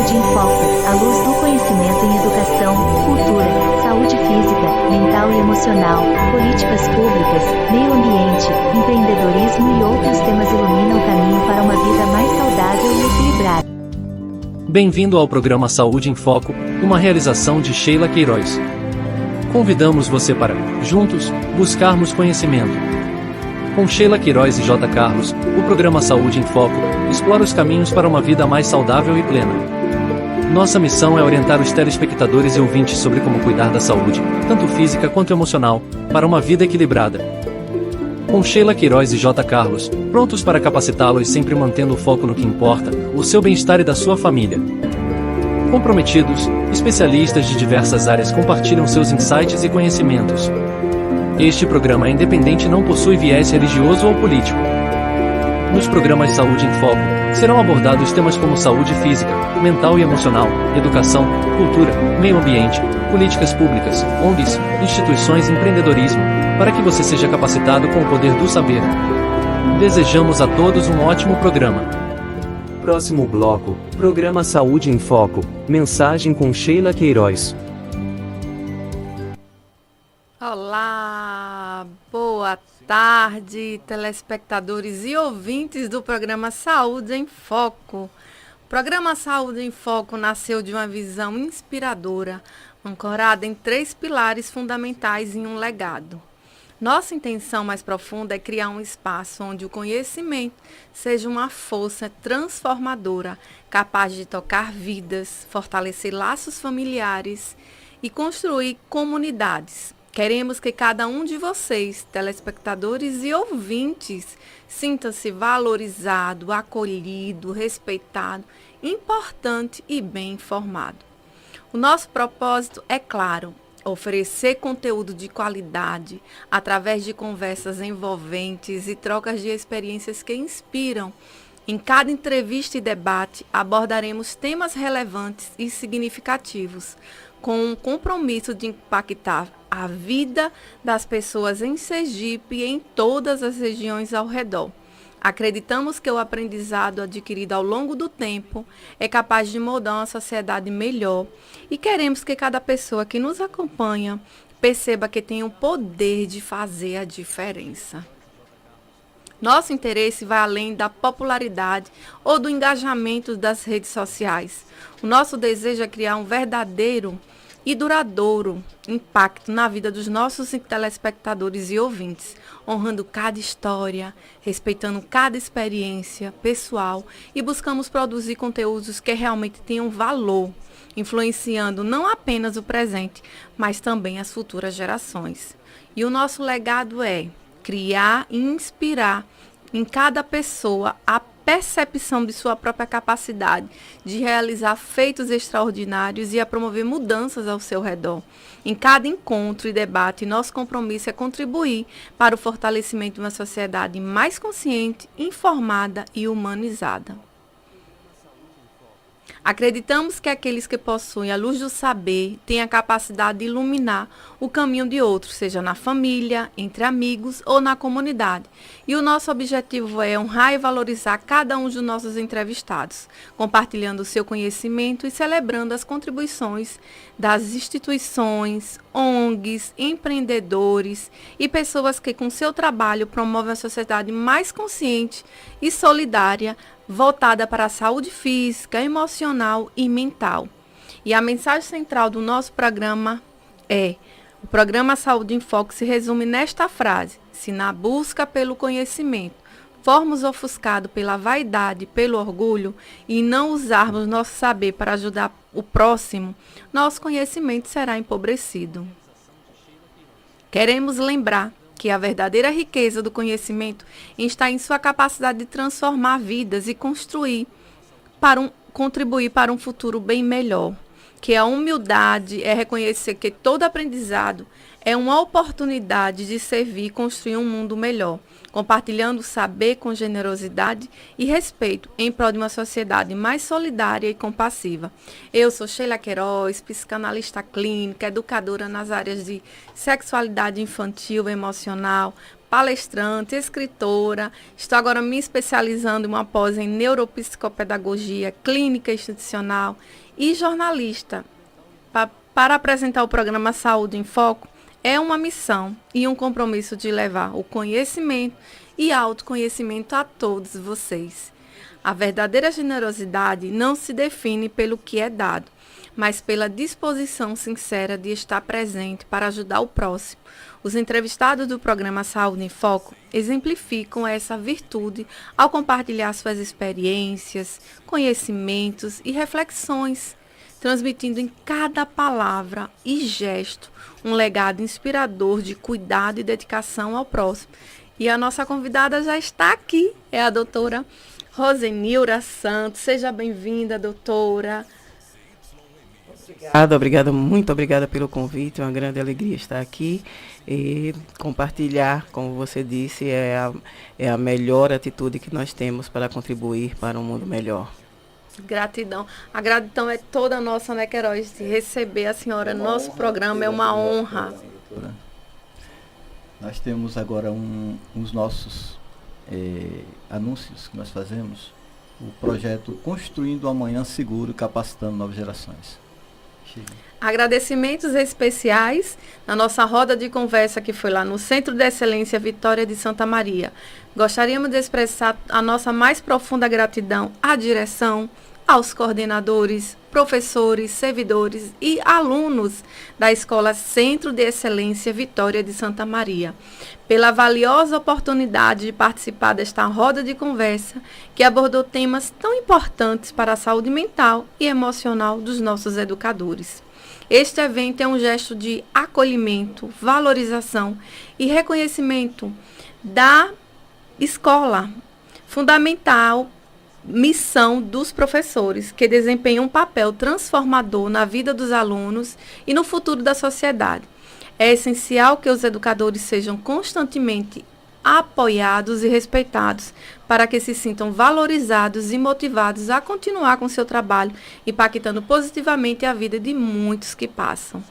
Saúde em Foco, a luz do conhecimento em educação, cultura, saúde física, mental e emocional, políticas públicas, meio ambiente, empreendedorismo e outros temas iluminam o caminho para uma vida mais saudável e equilibrada. Bem-vindo ao programa Saúde em Foco, uma realização de Sheila Queiroz. Convidamos você para, juntos, buscarmos conhecimento. Com Sheila Queiroz e J. Carlos, o programa Saúde em Foco explora os caminhos para uma vida mais saudável e plena. Nossa missão é orientar os telespectadores e ouvintes sobre como cuidar da saúde, tanto física quanto emocional, para uma vida equilibrada. Com Sheila Queiroz e J. Carlos, prontos para capacitá-los sempre mantendo o foco no que importa, o seu bem-estar e da sua família. Comprometidos, especialistas de diversas áreas compartilham seus insights e conhecimentos. Este programa é independente e não possui viés religioso ou político. Nos programas Saúde em Foco, serão abordados temas como saúde física, mental e emocional, educação, cultura, meio ambiente, políticas públicas, ONGs, instituições e empreendedorismo, para que você seja capacitado com o poder do saber. Desejamos a todos um ótimo programa. Próximo bloco, programa Saúde em Foco, mensagem com Sheila Queiroz. Olá, boa tarde, telespectadores e ouvintes do programa Saúde em Foco. O programa Saúde em Foco nasceu de uma visão inspiradora, ancorada em 3 pilares fundamentais e um legado. Nossa intenção mais profunda é criar um espaço onde o conhecimento seja uma força transformadora, capaz de tocar vidas, fortalecer laços familiares e construir comunidades. Queremos que cada um de vocês, telespectadores e ouvintes, sinta-se valorizado, acolhido, respeitado, importante e bem informado. O nosso propósito é claro: oferecer conteúdo de qualidade através de conversas envolventes e trocas de experiências que inspiram. Em cada entrevista e debate, abordaremos temas relevantes e significativos, com um compromisso de impactar a vida das pessoas em Sergipe e em todas as regiões ao redor. Acreditamos que o aprendizado adquirido ao longo do tempo é capaz de moldar uma sociedade melhor e queremos que cada pessoa que nos acompanha perceba que tem o poder de fazer a diferença. Nosso interesse vai além da popularidade ou do engajamento das redes sociais. O nosso desejo é criar um verdadeiro e duradouro impacto na vida dos nossos telespectadores e ouvintes, honrando cada história, respeitando cada experiência pessoal e buscamos produzir conteúdos que realmente tenham valor, influenciando não apenas o presente, mas também as futuras gerações. E o nosso legado é criar e inspirar em cada pessoa a percepção de sua própria capacidade de realizar feitos extraordinários e a promover mudanças ao seu redor. Em cada encontro e debate, nosso compromisso é contribuir para o fortalecimento de uma sociedade mais consciente, informada e humanizada. Acreditamos que aqueles que possuem a luz do saber têm a capacidade de iluminar o caminho de outros, seja na família, entre amigos ou na comunidade. E o nosso objetivo é honrar e valorizar cada um dos nossos entrevistados, compartilhando o seu conhecimento e celebrando as contribuições das instituições, ONGs, empreendedores e pessoas que com seu trabalho promovem a sociedade mais consciente e solidária, voltada para a saúde física, emocional e mental. E a mensagem central do nosso programa é: o programa Saúde em Foco se resume nesta frase: se na busca pelo conhecimento formos ofuscados pela vaidade, pelo orgulho e não usarmos nosso saber para ajudar o próximo, nosso conhecimento será empobrecido. Queremos lembrar que a verdadeira riqueza do conhecimento está em sua capacidade de transformar vidas e contribuir para um futuro bem melhor. que a humildade é reconhecer que todo aprendizado é uma oportunidade de servir e construir um mundo melhor, compartilhando o saber com generosidade e respeito em prol de uma sociedade mais solidária e compassiva. Eu sou Sheila Queiroz, psicanalista clínica, educadora nas áreas de sexualidade infantil e emocional, palestrante, escritora. Estou agora me especializando em uma pós em neuropsicopedagogia clínica institucional e jornalista. Para apresentar o programa Saúde em Foco, é uma missão e um compromisso de levar o conhecimento e autoconhecimento a todos vocês. A verdadeira generosidade não se define pelo que é dado, mas pela disposição sincera de estar presente para ajudar o próximo. Os entrevistados do programa Saúde em Foco exemplificam essa virtude ao compartilhar suas experiências, conhecimentos e reflexões, transmitindo em cada palavra e gesto um legado inspirador de cuidado e dedicação ao próximo. E a nossa convidada já está aqui, é a doutora Rosenilra Santos. Seja bem-vinda, doutora. Obrigada, muito obrigada pelo convite, é uma grande alegria estar aqui e compartilhar, como você disse, é a melhor atitude que nós temos para contribuir para um mundo melhor. Gratidão. A gratidão é toda nossa, né, Queiroz? De receber a senhora no nosso programa é uma honra. Nós temos agora uns nossos anúncios que nós fazemos, o projeto Construindo o Amanhã Seguro, capacitando novas gerações. Agradecimentos especiais na nossa roda de conversa que foi lá no Centro de Excelência Vitória de Santa Maria. Gostaríamos de expressar a nossa mais profunda gratidão à direção, aos coordenadores, professores, servidores e alunos da Escola Centro de Excelência Vitória de Santa Maria, pela valiosa oportunidade de participar desta roda de conversa que abordou temas tão importantes para a saúde mental e emocional dos nossos educadores. Este evento é um gesto de acolhimento, valorização e reconhecimento da escola, fundamental missão dos professores, que desempenham um papel transformador na vida dos alunos e no futuro da sociedade. É essencial que os educadores sejam constantemente apoiados e respeitados para que se sintam valorizados e motivados a continuar com seu trabalho, impactando positivamente a vida de muitos que passam.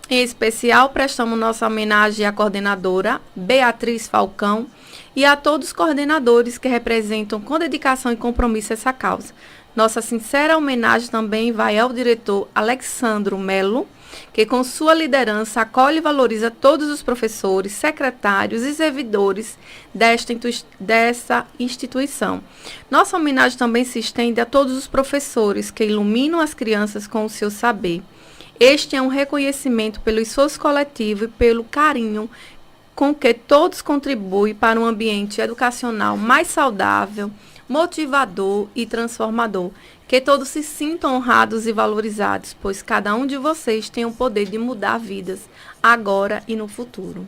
Em especial, prestamos nossa homenagem à coordenadora Beatriz Falcão e a todos os coordenadores que representam com dedicação e compromisso essa causa. Nossa sincera homenagem também vai ao diretor Alexandro Melo, que com sua liderança acolhe e valoriza todos os professores, secretários e servidores dessa instituição. Nossa homenagem também se estende a todos os professores que iluminam as crianças com o seu saber. Este é um reconhecimento pelo esforço coletivo e pelo carinho com que todos contribuem para um ambiente educacional mais saudável, motivador e transformador. Que todos se sintam honrados e valorizados, pois cada um de vocês tem o poder de mudar vidas, agora e no futuro.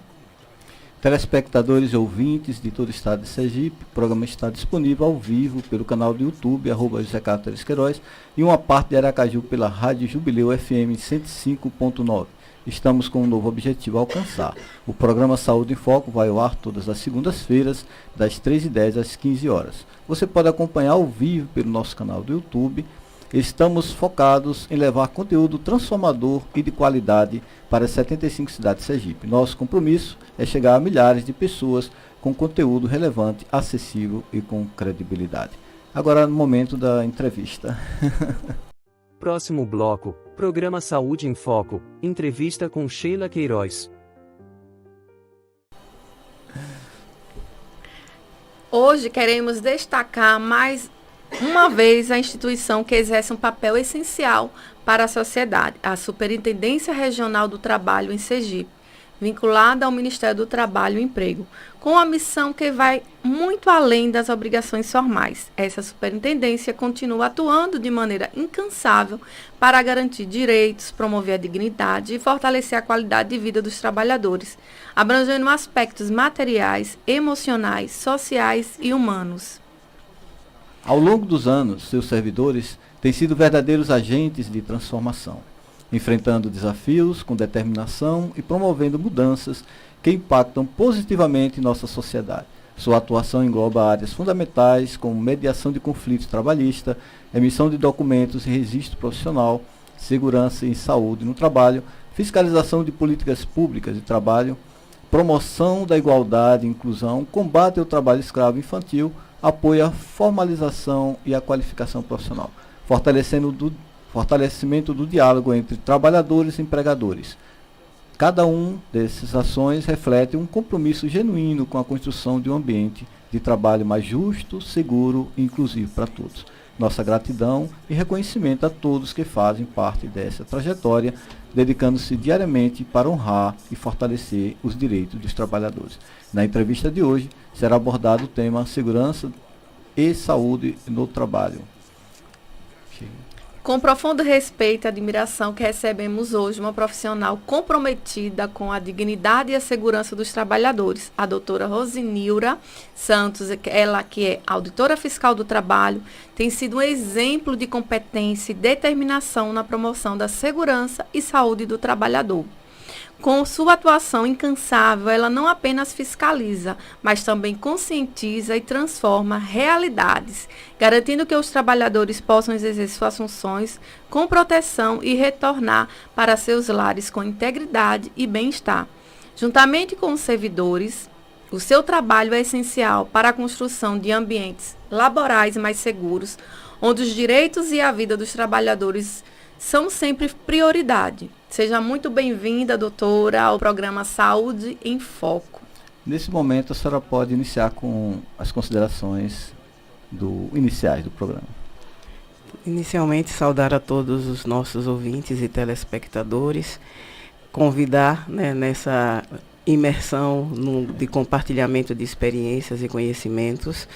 Telespectadores e ouvintes de todo o estado de Sergipe, o programa está disponível ao vivo pelo canal do YouTube, @José Carlos Queiroz, e uma parte de Aracaju pela Rádio Jubileu FM 105.9. Estamos com um novo objetivo a alcançar. O programa Saúde em Foco vai ao ar todas as segundas-feiras, das 13h10 às 15 horas. Você pode acompanhar ao vivo pelo nosso canal do YouTube. Estamos focados em levar conteúdo transformador e de qualidade para as 75 cidades de Sergipe. Nosso compromisso é chegar a milhares de pessoas com conteúdo relevante, acessível e com credibilidade. Agora, no momento da entrevista. Próximo bloco, programa Saúde em Foco, entrevista com Sheila Queiroz. Hoje queremos destacar mais uma vez a instituição que exerce um papel essencial para a sociedade, a Superintendência Regional do Trabalho em Sergipe, vinculada ao Ministério do Trabalho e Emprego, com a missão que vai muito além das obrigações formais. Essa superintendência continua atuando de maneira incansável para garantir direitos, promover a dignidade e fortalecer a qualidade de vida dos trabalhadores, abrangendo aspectos materiais, emocionais, sociais e humanos. Ao longo dos anos, seus servidores têm sido verdadeiros agentes de transformação, enfrentando desafios com determinação e promovendo mudanças que impactam positivamente nossa sociedade. Sua atuação engloba áreas fundamentais como mediação de conflitos trabalhistas, emissão de documentos e registro profissional, segurança e saúde no trabalho, fiscalização de políticas públicas de trabalho, promoção da igualdade e inclusão, combate ao trabalho escravo infantil, apoio à formalização e à qualificação profissional, fortalecimento do diálogo entre trabalhadores e empregadores. Cada um dessas ações reflete um compromisso genuíno com a construção de um ambiente de trabalho mais justo, seguro e inclusivo para todos. Nossa gratidão e reconhecimento a todos que fazem parte dessa trajetória, dedicando-se diariamente para honrar e fortalecer os direitos dos trabalhadores. Na entrevista de hoje, será abordado o tema segurança e saúde no trabalho. Com profundo respeito e admiração que recebemos hoje uma profissional comprometida com a dignidade e a segurança dos trabalhadores, a doutora Rosenilra Santos, ela que é auditora fiscal do trabalho, tem sido um exemplo de competência e determinação na promoção da segurança e saúde do trabalhador. Com sua atuação incansável, ela não apenas fiscaliza, mas também conscientiza e transforma realidades, garantindo que os trabalhadores possam exercer suas funções com proteção e retornar para seus lares com integridade e bem-estar. Juntamente com os servidores, o seu trabalho é essencial para a construção de ambientes laborais mais seguros, onde os direitos e a vida dos trabalhadores são sempre prioridade. Seja muito bem-vinda, doutora, ao programa Saúde em Foco. Nesse momento, a senhora pode iniciar com as considerações iniciais do programa. Inicialmente, saudar a todos os nossos ouvintes e telespectadores, convidar, nessa imersão de compartilhamento de experiências e conhecimentos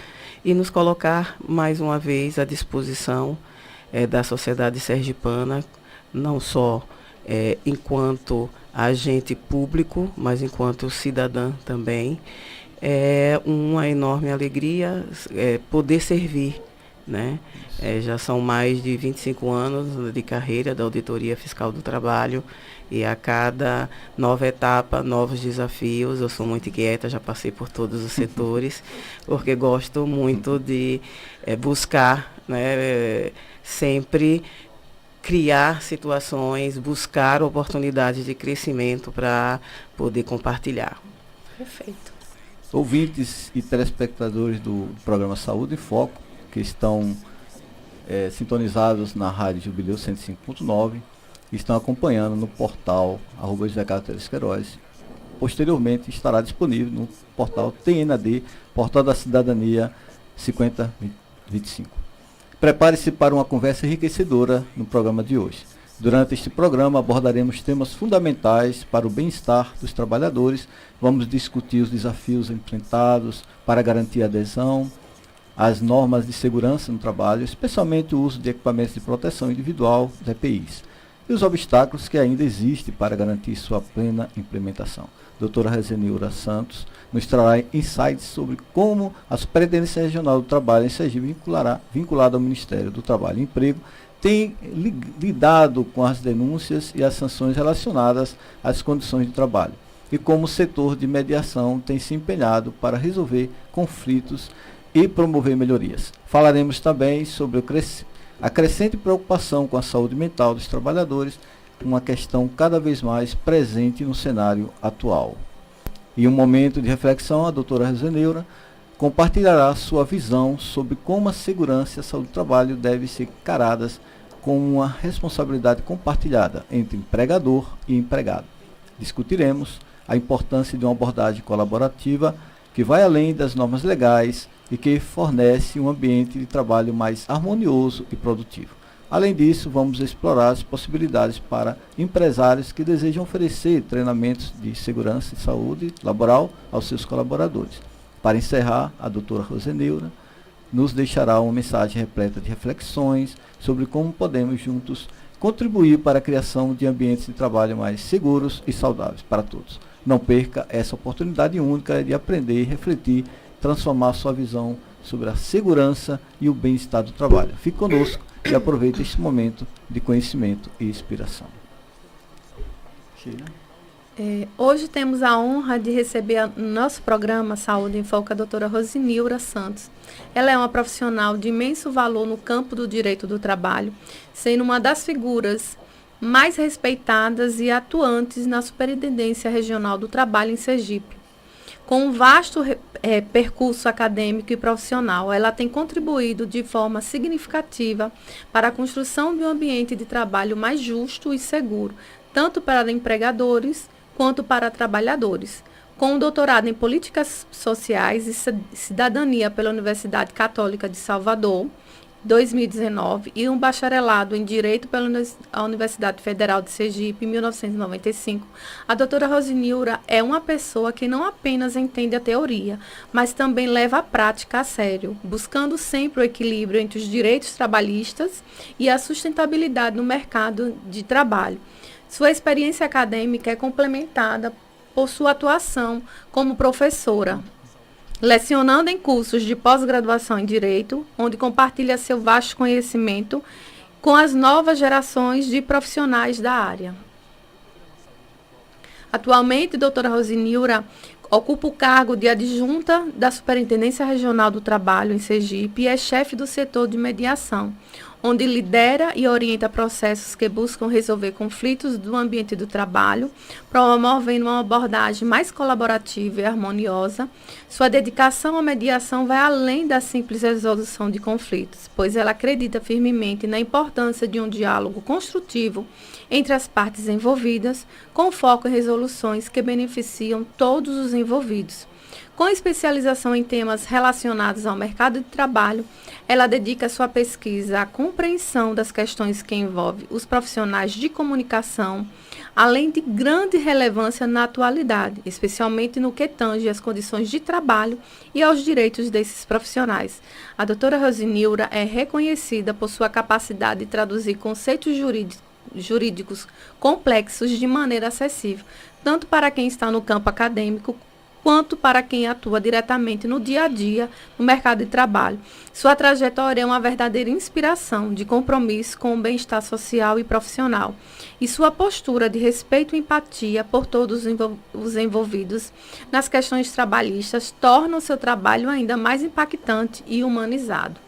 e nos colocar mais uma vez à disposição da sociedade sergipana, não só enquanto agente público, mas enquanto cidadã também. É uma enorme alegria poder servir, né? Já são mais de 25 anos de carreira da Auditoria Fiscal do Trabalho e a cada nova etapa, novos desafios. Eu sou muito inquieta, já passei por todos os setores, porque gosto muito de buscar, né, sempre criar situações, buscar oportunidades de crescimento para poder compartilhar. Perfeito. Ouvintes e telespectadores do programa Saúde em Foco, que estão sintonizados na Rádio Jubileu 105.9, e estão acompanhando no portal @JoseCarlos. Posteriormente estará disponível no portal TNAD, Portal da Cidadania 5025. Prepare-se para uma conversa enriquecedora no programa de hoje. Durante este programa abordaremos temas fundamentais para o bem-estar dos trabalhadores. Vamos discutir os desafios enfrentados para garantir a adesão às normas de segurança no trabalho, especialmente o uso de equipamentos de proteção individual, os EPIs, e os obstáculos que ainda existem para garantir sua plena implementação. Doutora Rosenilra Santos nos trará insights sobre como a Superintendência Regional do Trabalho em Sergipe, vinculada ao Ministério do Trabalho e Emprego, tem lidado com as denúncias e as sanções relacionadas às condições de trabalho, e como o setor de mediação tem se empenhado para resolver conflitos e promover melhorias. Falaremos também sobre a crescente preocupação com a saúde mental dos trabalhadores, uma questão cada vez mais presente no cenário atual. Em um momento de reflexão, a doutora Rosenilra compartilhará sua visão sobre como a segurança e a saúde do trabalho devem ser encaradas com uma responsabilidade compartilhada entre empregador e empregado. Discutiremos a importância de uma abordagem colaborativa que vai além das normas legais e que fornece um ambiente de trabalho mais harmonioso e produtivo. Além disso, vamos explorar as possibilidades para empresários que desejam oferecer treinamentos de segurança e saúde laboral aos seus colaboradores. Para encerrar, a doutora Rosenilra nos deixará uma mensagem repleta de reflexões sobre como podemos juntos contribuir para a criação de ambientes de trabalho mais seguros e saudáveis para todos. Não perca essa oportunidade única de aprender, refletir, transformar sua visão sobre a segurança e o bem-estar do trabalho. Fique conosco e aproveite este momento de conhecimento e inspiração. Sheila? Hoje temos a honra de receber no nosso programa Saúde em Foco a doutora Rosinilra Santos. Ela é uma profissional de imenso valor no campo do direito do trabalho, sendo uma das figuras mais respeitadas e atuantes na Superintendência Regional do Trabalho em Sergipe. Com um vasto percurso acadêmico e profissional, ela tem contribuído de forma significativa para a construção de um ambiente de trabalho mais justo e seguro, tanto para empregadores quanto para trabalhadores. Com um doutorado em Políticas Sociais e Cidadania pela Universidade Católica de Salvador, 2019, e um bacharelado em Direito pela Universidade Federal de Sergipe, em 1995, a doutora Rosinilra é uma pessoa que não apenas entende a teoria, mas também leva a prática a sério, buscando sempre o equilíbrio entre os direitos trabalhistas e a sustentabilidade no mercado de trabalho. Sua experiência acadêmica é complementada por sua atuação como professora, lecionando em cursos de pós-graduação em Direito, onde compartilha seu vasto conhecimento com as novas gerações de profissionais da área. Atualmente, a doutora Rosinilra ocupa o cargo de adjunta da Superintendência Regional do Trabalho em Sergipe e é chefe do setor de mediação, onde lidera e orienta processos que buscam resolver conflitos do ambiente do trabalho, promovendo uma abordagem mais colaborativa e harmoniosa. Sua dedicação à mediação vai além da simples resolução de conflitos, pois ela acredita firmemente na importância de um diálogo construtivo entre as partes envolvidas, com foco em resoluções que beneficiam todos os envolvidos. Com especialização em temas relacionados ao mercado de trabalho, ela dedica sua pesquisa à compreensão das questões que envolvem os profissionais de comunicação, além de grande relevância na atualidade, especialmente no que tange às condições de trabalho e aos direitos desses profissionais. A doutora Rosinilra é reconhecida por sua capacidade de traduzir conceitos jurídicos complexos de maneira acessível, tanto para quem está no campo acadêmico, quanto para quem atua diretamente no dia a dia no mercado de trabalho. Sua trajetória é uma verdadeira inspiração de compromisso com o bem-estar social e profissional. E sua postura de respeito e empatia por todos os envolvidos nas questões trabalhistas torna o seu trabalho ainda mais impactante e humanizado.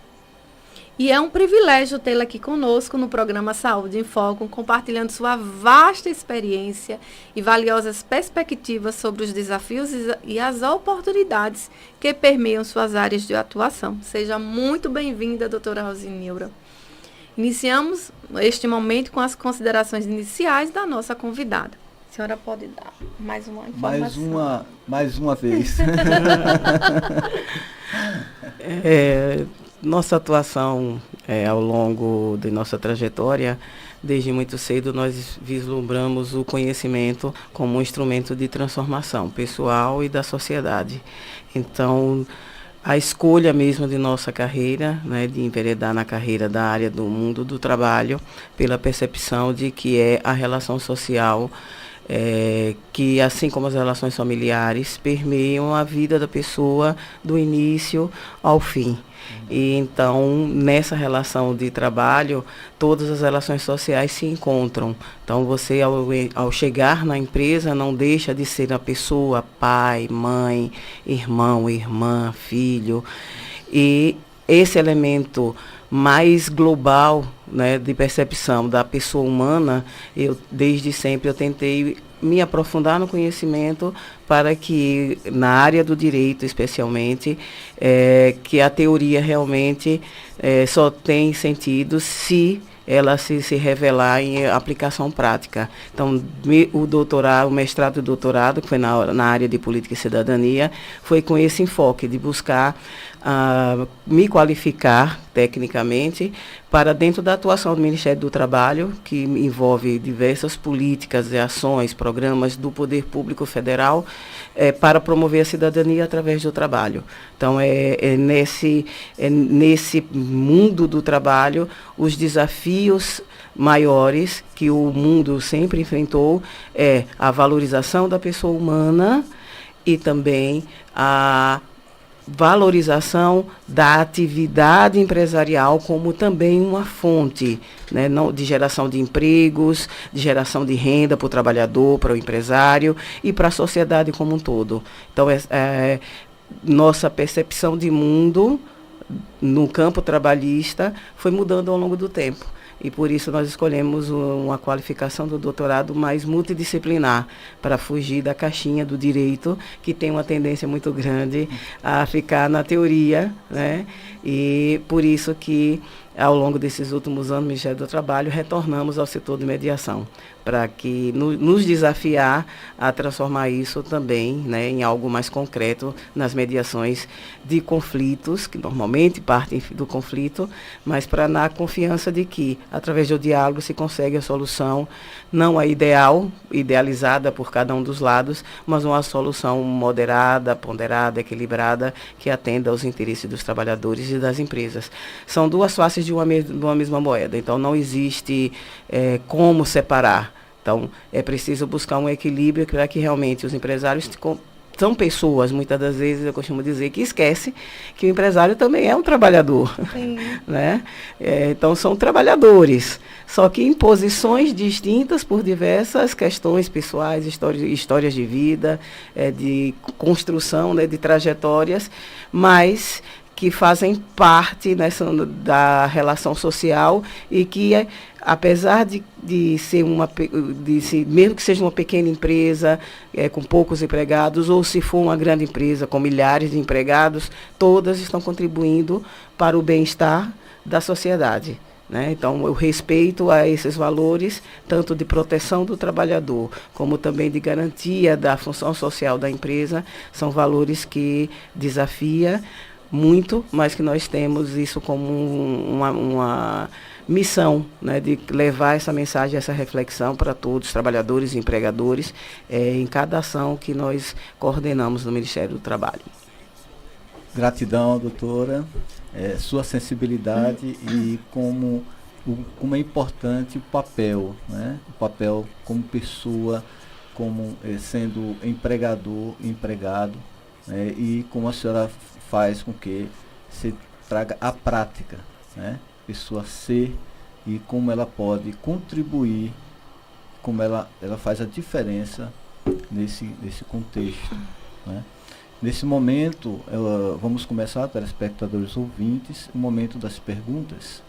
E é um privilégio tê-la aqui conosco no programa Saúde em Foco, compartilhando sua vasta experiência e valiosas perspectivas sobre os desafios e as oportunidades que permeiam suas áreas de atuação. Seja muito bem-vinda, doutora Rosinilra. Iniciamos este momento com as considerações iniciais da nossa convidada. A senhora pode dar mais uma informação? Mais uma vez. Nossa atuação ao longo de nossa trajetória, desde muito cedo nós vislumbramos o conhecimento como um instrumento de transformação pessoal e da sociedade. Então, a escolha mesmo de nossa carreira, né, de enveredar na carreira da área do mundo do trabalho, pela percepção de que é a relação social que, assim como as relações familiares, permeiam a vida da pessoa do início ao fim. E então, nessa relação de trabalho, todas as relações sociais se encontram. Então, você, ao chegar na empresa, não deixa de ser a pessoa, pai, mãe, irmão, irmã, filho. E esse elemento mais global, né, de percepção da pessoa humana, desde sempre eu tentei me aprofundar no conhecimento para que, na área do direito especialmente, que a teoria realmente só tem sentido se ela se revelar em aplicação prática. Então, o mestrado e doutorado, que foi na área de política e cidadania, foi com esse enfoque de buscar me qualificar tecnicamente para dentro da atuação do Ministério do Trabalho, que envolve diversas políticas e ações, programas do Poder Público Federal, para promover a cidadania através do trabalho. Então, nesse mundo do trabalho, os desafios maiores que o mundo sempre enfrentou a valorização da pessoa humana e também a valorização da atividade empresarial como também uma fonte, né, de geração de empregos, de geração de renda para o trabalhador, para o empresário e para a sociedade como um todo. Então, nossa percepção de mundo no campo trabalhista foi mudando ao longo do tempo. E por isso nós escolhemos uma qualificação do doutorado mais multidisciplinar, para fugir da caixinha do direito, que tem uma tendência muito grande a ficar na teoria, né? E por isso que, ao longo desses últimos anos, no Ministério do Trabalho, retornamos ao setor de mediação, para que nos desafiar a transformar isso também, né, em algo mais concreto nas mediações de conflitos, que normalmente partem do conflito, mas para na confiança de que, através do diálogo, se consegue a solução, não a idealizada por cada um dos lados, mas uma solução moderada, ponderada, equilibrada, que atenda aos interesses dos trabalhadores e das empresas. São duas faces de uma mesma moeda, então não existe como separar. Então, é preciso buscar um equilíbrio para que realmente os empresários são pessoas, muitas das vezes eu costumo dizer, que esquece que o empresário também é um trabalhador. Né? Então, são trabalhadores, só que em posições distintas por diversas questões pessoais, histórias de vida, de construção, né, de trajetórias, mas que fazem parte da relação social e que, apesar de ser mesmo que seja uma pequena empresa, com poucos empregados, ou se for uma grande empresa com milhares de empregados, todas estão contribuindo para o bem-estar da sociedade. Né? Então, o respeito a esses valores, tanto de proteção do trabalhador, como também de garantia da função social da empresa, são valores que desafia muito, mas que nós temos isso como uma missão, né, de levar essa mensagem, essa reflexão para todos os trabalhadores e empregadores em cada ação que nós coordenamos no Ministério do Trabalho. Gratidão, doutora, sua sensibilidade e como é importante o papel, né? O papel como pessoa, como sendo empregador, empregado, e como a senhora faz com que se traga a prática, né? Pessoa ser e como ela pode contribuir, como ela faz a diferença nesse contexto, né? Nesse momento, vamos começar, telespectadores ouvintes, o momento das perguntas.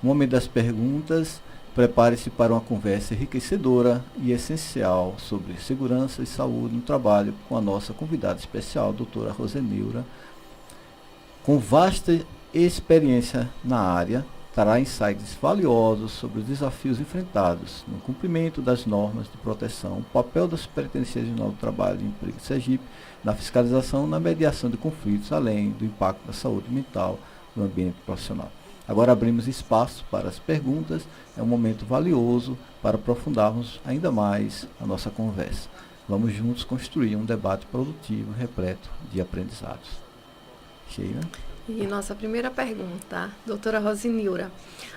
No momento das perguntas, prepare-se para uma conversa enriquecedora e essencial sobre segurança e saúde no trabalho com a nossa convidada especial, a doutora Roseneura. Com vasta experiência na área, trará insights valiosos sobre os desafios enfrentados no cumprimento das normas de proteção, o papel da Superintendência Regional do Trabalho e Emprego de Sergipe, na fiscalização e na mediação de conflitos, além do impacto da saúde mental no ambiente profissional. Agora abrimos espaço para as perguntas, é um momento valioso para aprofundarmos ainda mais a nossa conversa. Vamos juntos construir um debate produtivo, repleto de aprendizados. Sheila? E nossa primeira pergunta, doutora Roseneura.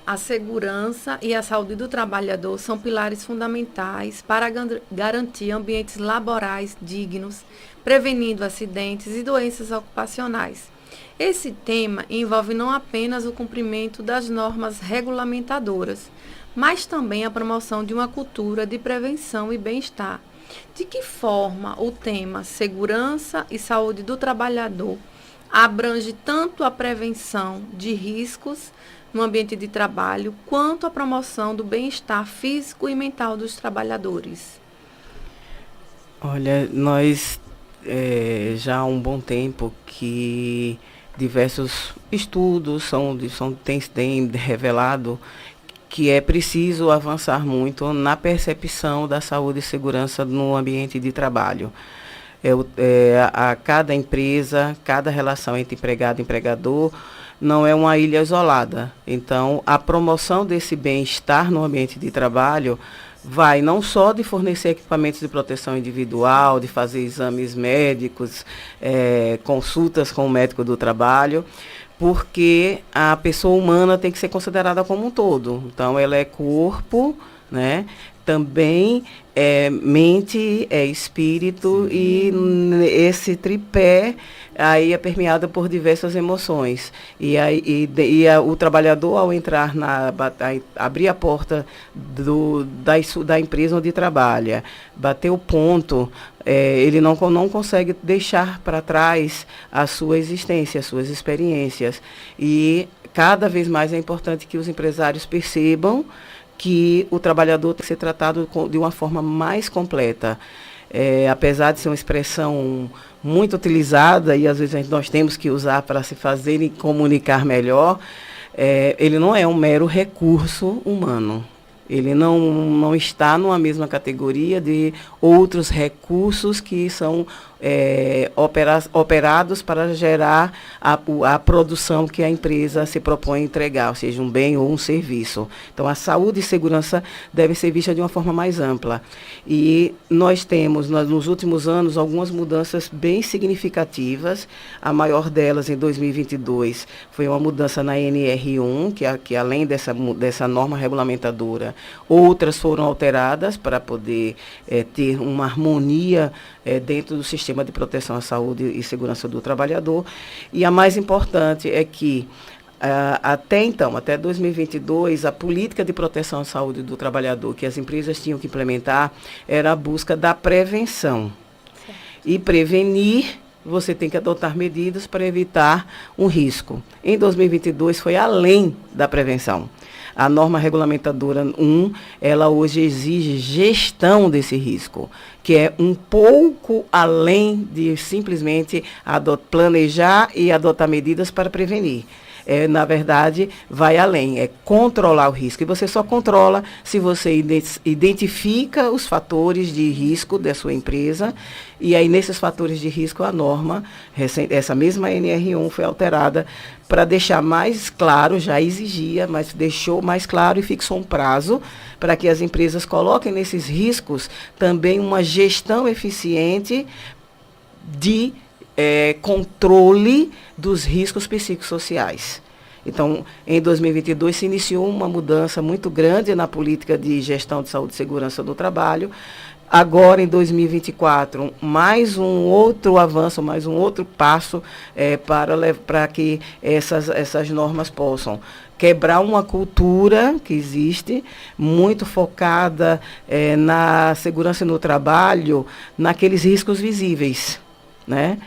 A segurança e a saúde do trabalhador são pilares fundamentais para garantir ambientes laborais dignos, prevenindo acidentes e doenças ocupacionais. Esse tema envolve não apenas o cumprimento das normas regulamentadoras, mas também a promoção de uma cultura de prevenção e bem-estar. De que forma o tema segurança e saúde do trabalhador abrange tanto a prevenção de riscos no ambiente de trabalho, quanto a promoção do bem-estar físico e mental dos trabalhadores? Olha, nós já há um bom tempo que diversos estudos têm revelado que é preciso avançar muito na percepção da saúde e segurança no ambiente de trabalho. A cada empresa, cada relação entre empregado e empregador não é uma ilha isolada. Então, a promoção desse bem-estar no ambiente de trabalho vai não só de fornecer equipamentos de proteção individual, de fazer exames médicos, consultas com o médico do trabalho, porque a pessoa humana tem que ser considerada como um todo. Então, ela é corpo, né? Também mente, espírito, e esse tripé aí é permeado por diversas emoções. O trabalhador, ao entrar abrir a porta da empresa onde trabalha, bater o ponto, ele não consegue deixar para trás a sua existência, as suas experiências. E cada vez mais é importante que os empresários percebam que o trabalhador tem que ser tratado de uma forma mais completa. Apesar de ser uma expressão muito utilizada, e às vezes nós temos que usar para se fazer e comunicar melhor, ele não é um mero recurso humano. Ele não está numa mesma categoria de outros recursos que são operados para gerar a produção que a empresa se propõe a entregar, seja um bem ou um serviço. Então, a saúde e segurança devem ser vistas de uma forma mais ampla. E nós temos, nos últimos anos, algumas mudanças bem significativas. A maior delas, em 2022, foi uma mudança na NR1, que além dessa norma regulamentadora, outras foram alteradas para poder ter uma harmonia dentro do sistema de proteção à saúde e segurança do trabalhador. E a mais importante é que, até 2022, a política de proteção à saúde do trabalhador que as empresas tinham que implementar era a busca da prevenção. Certo. E prevenir, você tem que adotar medidas para evitar um risco. Em 2022, foi além da prevenção. A norma regulamentadora 1, ela hoje exige gestão desse risco, que é um pouco além de simplesmente planejar e adotar medidas para prevenir. Na verdade, vai além, é controlar o risco. E você só controla se você identifica os fatores de risco da sua empresa, e aí nesses fatores de risco a norma, essa mesma NR1 foi alterada para deixar mais claro, já exigia, mas deixou mais claro e fixou um prazo para que as empresas coloquem nesses riscos também uma gestão eficiente de controle dos riscos psicossociais. Então, em 2022, se iniciou uma mudança muito grande na política de gestão de saúde e segurança do trabalho. Agora, em 2024, mais um outro avanço, mais um outro passo para que essas normas possam quebrar uma cultura que existe, muito focada na segurança no trabalho, naqueles riscos visíveis, né?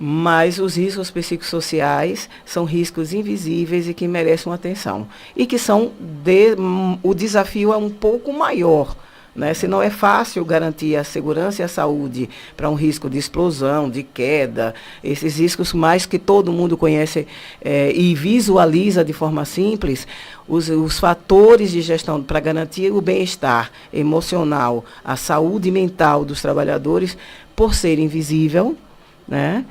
Mas os riscos psicossociais são riscos invisíveis e que merecem uma atenção. E que o desafio é um pouco maior, né? Se não é fácil garantir a segurança e a saúde para um risco de explosão, de queda, esses riscos mais que todo mundo conhece e visualiza de forma simples, os fatores de gestão para garantir o bem-estar emocional, a saúde mental dos trabalhadores, por ser invisível, né?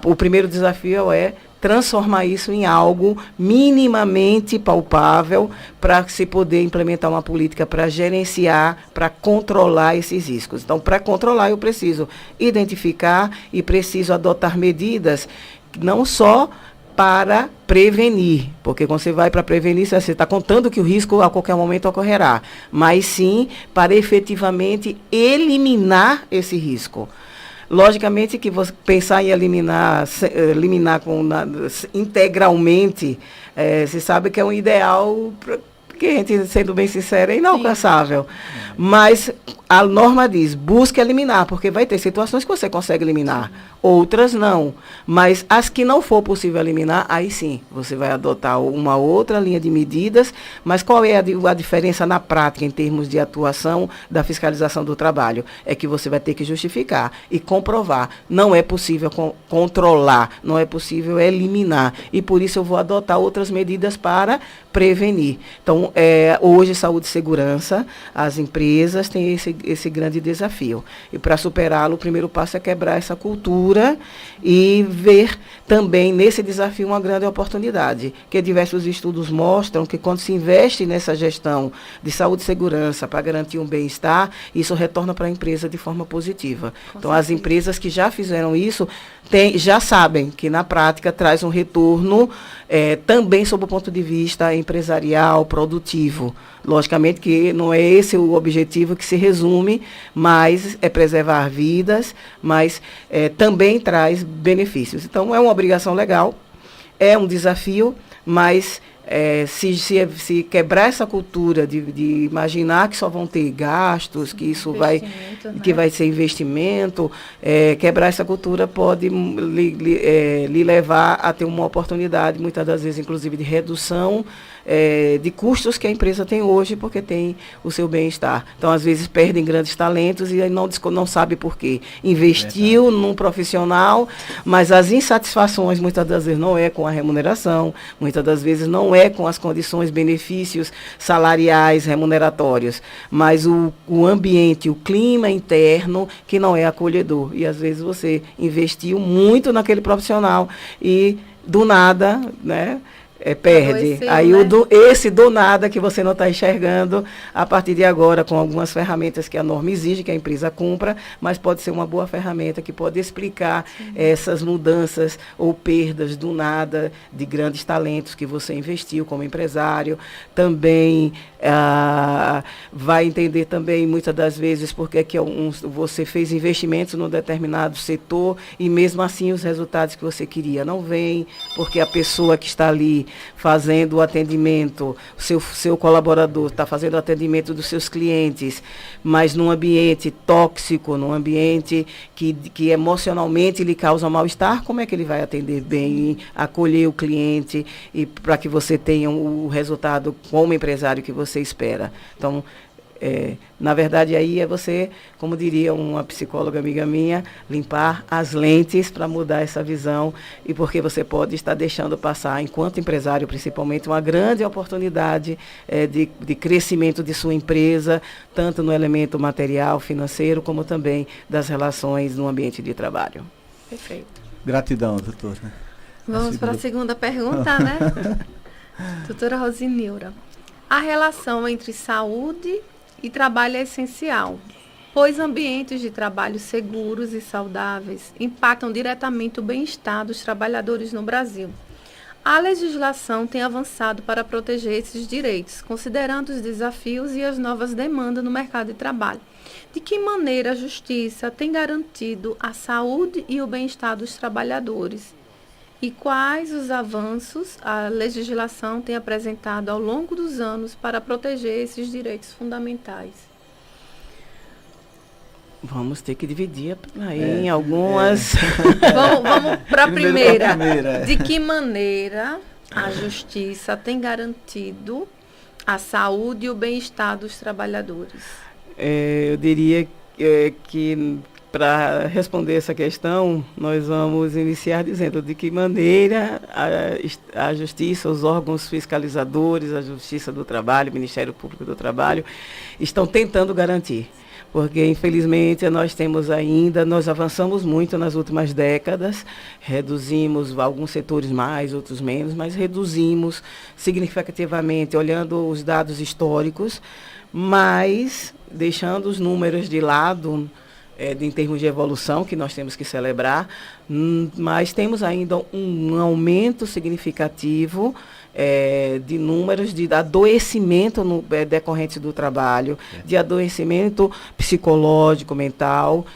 O primeiro desafio é transformar isso em algo minimamente palpável para se poder implementar uma política para gerenciar, para controlar esses riscos. Então, para controlar, eu preciso identificar e preciso adotar medidas não só para prevenir, porque quando você vai para prevenir, você está contando que o risco a qualquer momento ocorrerá, mas sim para efetivamente eliminar esse risco. Logicamente que você pensar em eliminar integralmente, você sabe que é um ideal que a gente, sendo bem sincero, é inalcançável. Sim. Mas a norma diz, busque eliminar, porque vai ter situações que você consegue eliminar, outras não. Mas as que não for possível eliminar, aí sim, você vai adotar uma outra linha de medidas. Mas qual é a diferença na prática, em termos de atuação da fiscalização do trabalho? É que você vai ter que justificar e comprovar. Não é possível controlar, não é possível eliminar. E por isso eu vou adotar outras medidas para prevenir. Então, hoje, saúde e segurança, as empresas têm esse grande desafio. E para superá-lo, o primeiro passo é quebrar essa cultura e ver também nesse desafio uma grande oportunidade, que diversos estudos mostram que quando se investe nessa gestão de saúde e segurança para garantir um bem-estar, isso retorna para a empresa de forma positiva. Então, as empresas que já fizeram isso já sabem que na prática traz um retorno também sob o ponto de vista empresarial, produtivo. Logicamente que não é esse o objetivo que se resume, mas é preservar vidas, mas também traz benefícios. Então, é uma obrigação legal, é um desafio, mas se quebrar essa cultura de imaginar que só vão ter gastos, que isso vai ser investimento, quebrar essa cultura pode lhe levar a ter uma oportunidade, muitas das vezes, inclusive, de redução de custos que a empresa tem hoje, porque tem o seu bem-estar. Então, às vezes, perdem grandes talentos e aí não sabe por quê. Investiu num profissional, mas as insatisfações, muitas das vezes, não é com a remuneração, muitas das vezes não é com as condições, benefícios salariais, remuneratórios, mas o ambiente, o clima interno que não é acolhedor. E, às vezes, você investiu muito naquele profissional e, do nada, né, perde. Adoeceu, aí né? Esse do nada que você não está enxergando, a partir de agora, com algumas ferramentas que a norma exige que a empresa cumpra, mas pode ser uma boa ferramenta que pode explicar essas mudanças ou perdas do nada de grandes talentos que você investiu como empresário. Também vai entender também, muitas das vezes, porque que você fez investimentos num determinado setor e mesmo assim os resultados que você queria não vêm, porque a pessoa que está ali fazendo o atendimento, seu colaborador está fazendo o atendimento dos seus clientes, mas num ambiente tóxico, num ambiente que emocionalmente lhe causa mal-estar, como é que ele vai atender bem, acolher o cliente e para que você tenha o resultado como empresário que você espera? Então, na verdade, aí é você, como diria uma psicóloga amiga minha, limpar as lentes para mudar essa visão, e porque você pode estar deixando passar, enquanto empresário principalmente, uma grande oportunidade de crescimento de sua empresa, tanto no elemento material, financeiro, como também das relações no ambiente de trabalho. Perfeito. Gratidão, doutor. Vamos para a segunda pergunta, né? Doutora Rosineura. A relação entre saúde e trabalho é essencial, pois ambientes de trabalho seguros e saudáveis impactam diretamente o bem-estar dos trabalhadores no Brasil. A legislação tem avançado para proteger esses direitos, considerando os desafios e as novas demandas no mercado de trabalho. De que maneira a Justiça tem garantido a saúde e o bem-estar dos trabalhadores? E quais os avanços a legislação tem apresentado ao longo dos anos para proteger esses direitos fundamentais? Vamos ter que dividir aí em algumas... Vamos para a primeira. primeira. De que maneira a Justiça tem garantido a saúde e o bem-estar dos trabalhadores? Eu diria que para responder essa questão, nós vamos iniciar dizendo de que maneira a Justiça, os órgãos fiscalizadores, a Justiça do Trabalho, o Ministério Público do Trabalho, estão tentando garantir. Porque, infelizmente, nós avançamos muito nas últimas décadas, reduzimos alguns setores mais, outros menos, mas reduzimos significativamente, olhando os dados históricos, mas deixando os números de lado, em termos de evolução, que nós temos que celebrar, mas temos ainda um aumento significativo de números de adoecimento decorrente do trabalho, de adoecimento psicológico, mental,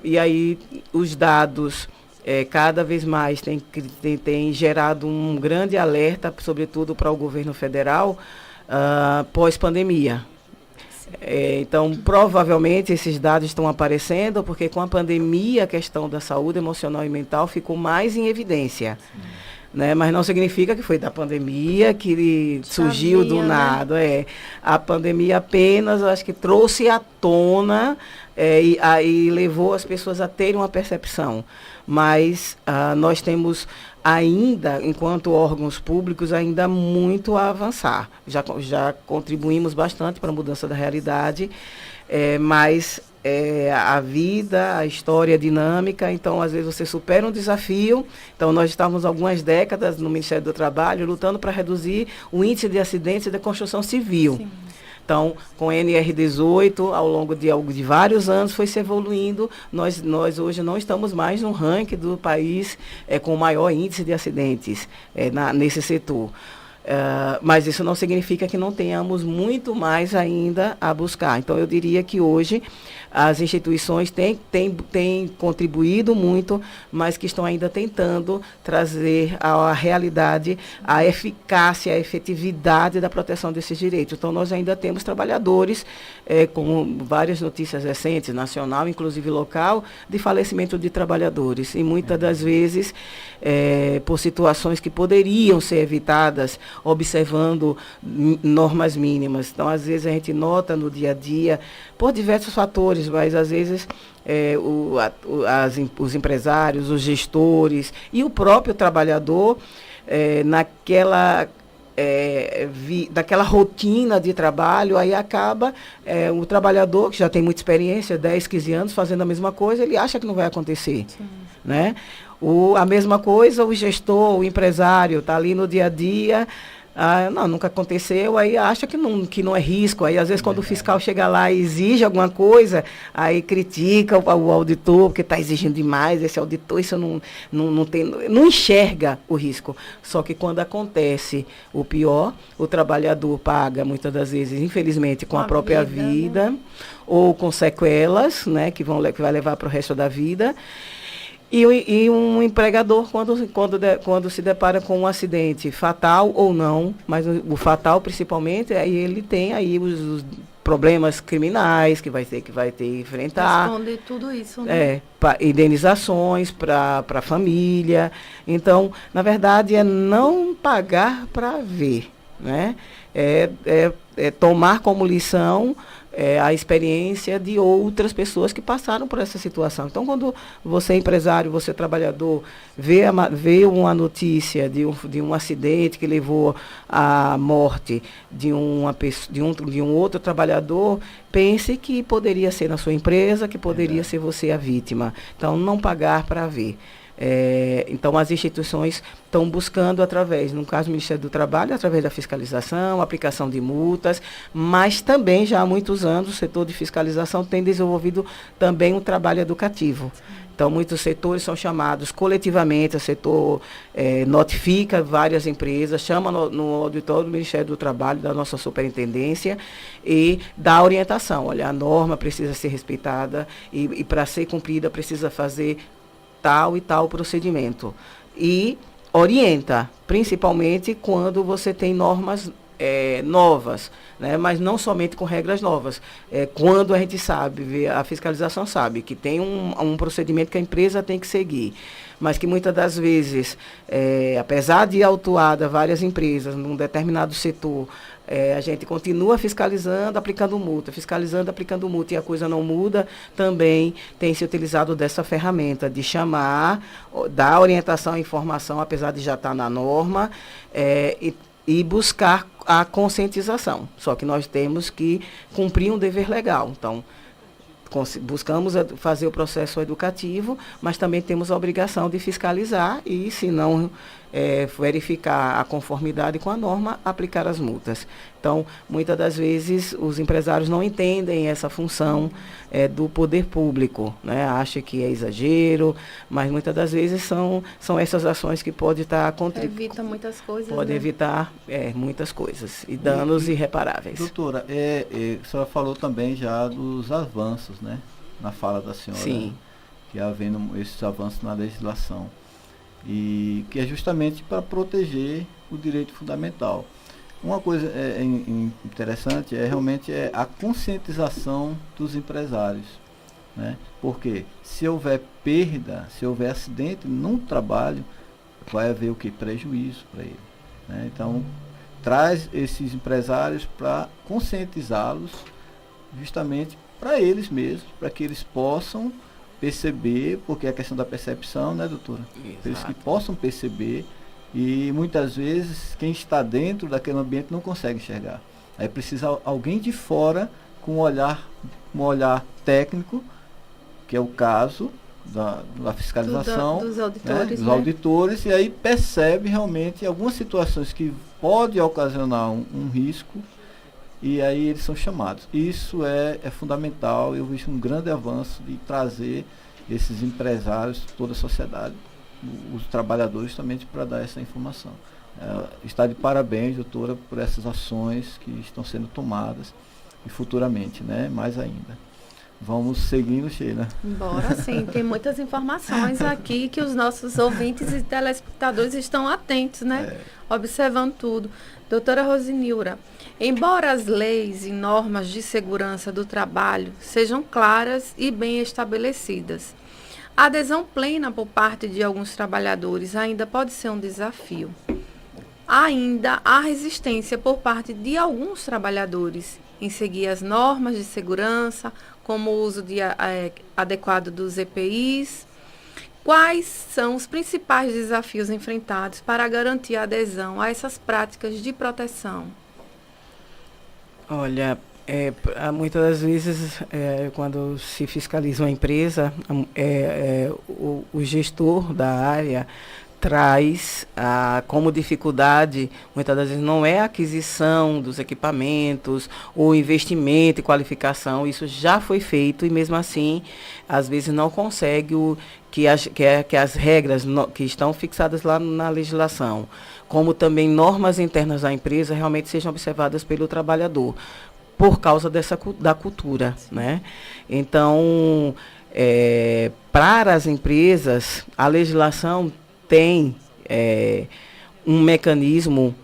e aí os dados cada vez mais têm gerado um grande alerta, sobretudo para o governo federal, pós-pandemia. Então, provavelmente, esses dados estão aparecendo porque com a pandemia a questão da saúde emocional e mental ficou mais em evidência. Né? Mas não significa que foi da pandemia que surgiu do nada. Né? A pandemia apenas, eu acho que trouxe à tona e levou as pessoas a terem uma percepção. Mas nós temos ainda, enquanto órgãos públicos, ainda muito a avançar. Já contribuímos bastante para a mudança da realidade, mas a vida, a história é dinâmica, então às vezes você supera um desafio. Então nós estávamos algumas décadas no Ministério do Trabalho lutando para reduzir o índice de acidentes da construção civil. Sim. Então, com o NR18, ao longo de vários anos, foi se evoluindo. Nós hoje não estamos mais no ranking do país com o maior índice de acidentes nesse setor. Mas isso não significa que não tenhamos muito mais ainda a buscar. Então, eu diria que hoje as instituições têm contribuído muito, mas que estão ainda tentando trazer à realidade a eficácia, a efetividade da proteção desses direitos. Então, nós ainda temos trabalhadores, com várias notícias recentes, nacional, inclusive local, de falecimento de trabalhadores. E muitas das vezes, por situações que poderiam ser evitadas, observando normas mínimas. Então, às vezes, a gente nota no dia a dia, por diversos fatores, mas às vezes os empresários, os gestores e o próprio trabalhador, daquela rotina de trabalho, aí acaba o trabalhador, que já tem muita experiência, 10, 15 anos, fazendo a mesma coisa, ele acha que não vai acontecer. Né? A mesma coisa, o gestor, o empresário, está ali no dia a dia, nunca aconteceu, aí acha que não é risco. Aí, às vezes, quando o fiscal chega lá e exige alguma coisa, aí critica o auditor, porque está exigindo demais, esse auditor, isso não enxerga o risco. Só que quando acontece o pior, o trabalhador paga, muitas das vezes, infelizmente, com a própria vida, né? Ou com sequelas, né, que vai levar para o resto da vida. E um empregador, quando se depara com um acidente fatal ou não, mas o fatal principalmente, aí ele tem aí os problemas criminais que vai ter que enfrentar. Responder tudo isso, né? Indenizações para a família. Então, na verdade, é não pagar para ver, né? É tomar como lição a experiência de outras pessoas que passaram por essa situação. Então, quando você é empresário, você é trabalhador, vê uma notícia de um acidente que levou à morte de um outro trabalhador, pense que poderia ser na sua empresa, que poderia ser você a vítima. Então, não pagar para ver. Então, as instituições estão buscando no caso do Ministério do Trabalho, através da fiscalização, aplicação de multas, mas também já há muitos anos o setor de fiscalização tem desenvolvido também um trabalho educativo. Então, muitos setores são chamados coletivamente, o setor notifica várias empresas, chama no auditório do Ministério do Trabalho, da nossa superintendência, e dá orientação. Olha, a norma precisa ser respeitada e para ser cumprida precisa fazer tal e tal procedimento. E orienta, principalmente quando você tem normas novas, né? Mas não somente com regras novas. Quando a gente sabe, a fiscalização sabe que tem um procedimento que a empresa tem que seguir, mas que muitas das vezes, apesar de autuada várias empresas num determinado setor, a gente continua fiscalizando, aplicando multa, e a coisa não muda, também tem se utilizado dessa ferramenta de chamar, dar orientação e informação, apesar de já estar na norma, e buscar a conscientização. Só que nós temos que cumprir um dever legal. Então, buscamos fazer o processo educativo, mas também temos a obrigação de fiscalizar e, se não verificar a conformidade com a norma, aplicar as multas. Então, muitas das vezes, os empresários não entendem essa função do poder público, né? Acham que é exagero, mas muitas das vezes são essas ações que podem estar contribuindo. Evita muitas coisas. Pode evitar muitas coisas e danos irreparáveis. Doutora, a senhora falou também já dos avanços, né? Na fala da senhora. Sim. Que havendo esses avanços na legislação. E que é justamente para proteger o direito fundamental. Uma coisa interessante realmente a conscientização dos empresários, né? Porque se houver perda, se houver acidente no trabalho, vai haver o que? Prejuízo para ele, né? Então, traz esses empresários para conscientizá-los justamente para eles mesmos, para que eles possam perceber, porque é a questão da percepção, né, doutora? Para eles que possam perceber, e muitas vezes quem está dentro daquele ambiente não consegue enxergar. Aí precisa alguém de fora com um olhar técnico, que é o caso da fiscalização, dos auditores, dos auditores, e aí percebe realmente algumas situações que podem ocasionar um risco, e aí eles são chamados. Isso é fundamental. Eu vejo um grande avanço de trazer esses empresários, toda a sociedade, os trabalhadores também, para dar essa informação. Está de parabéns, doutora, por essas ações que estão sendo tomadas e futuramente, né? Mais ainda. Vamos seguindo, Sheila. Bora sim, tem muitas informações aqui que os nossos ouvintes e telespectadores estão atentos, né? Observando tudo. Doutora Rosinilra, embora as leis e normas de segurança do trabalho sejam claras e bem estabelecidas, a adesão plena por parte de alguns trabalhadores ainda pode ser um desafio. Ainda há resistência por parte de alguns trabalhadores em seguir as normas de segurança, como o uso adequado dos EPIs. Quais são os principais desafios enfrentados para garantir a adesão a essas práticas de proteção? Olha, muitas das vezes, quando se fiscaliza uma empresa, o gestor da área traz como dificuldade, muitas das vezes não é a aquisição dos equipamentos, ou investimento e qualificação, isso já foi feito e mesmo assim, às vezes não consegue que as regras que estão fixadas lá na legislação, como também normas internas da empresa, realmente sejam observadas pelo trabalhador, por causa da cultura, né? Então, para as empresas, a legislação tem um mecanismo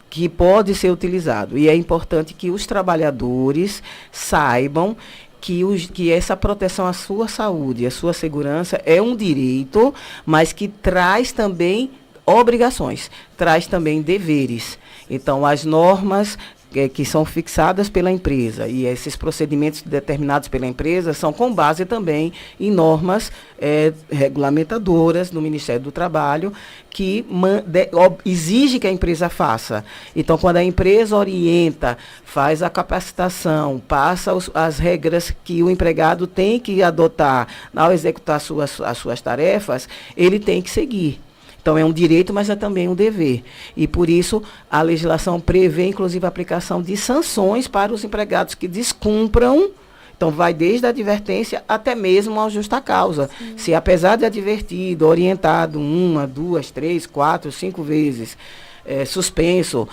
que pode ser utilizado. E é importante que os trabalhadores saibam que essa proteção à sua saúde, à sua segurança é um direito, mas que traz também obrigações, traz também deveres. Então, as normas que são fixadas pela empresa e esses procedimentos determinados pela empresa são com base também em normas regulamentadoras do Ministério do Trabalho que exige que a empresa faça. Então, quando a empresa orienta, faz a capacitação, passa as regras que o empregado tem que adotar ao executar as suas tarefas, ele tem que seguir. Então, é um direito, mas é também um dever. E, por isso, a legislação prevê, inclusive, a aplicação de sanções para os empregados que descumpram. Então, vai desde a advertência até mesmo a justa causa. Sim. Se, apesar de advertido, orientado 1, 2, 3, 4, 5 vezes, suspenso,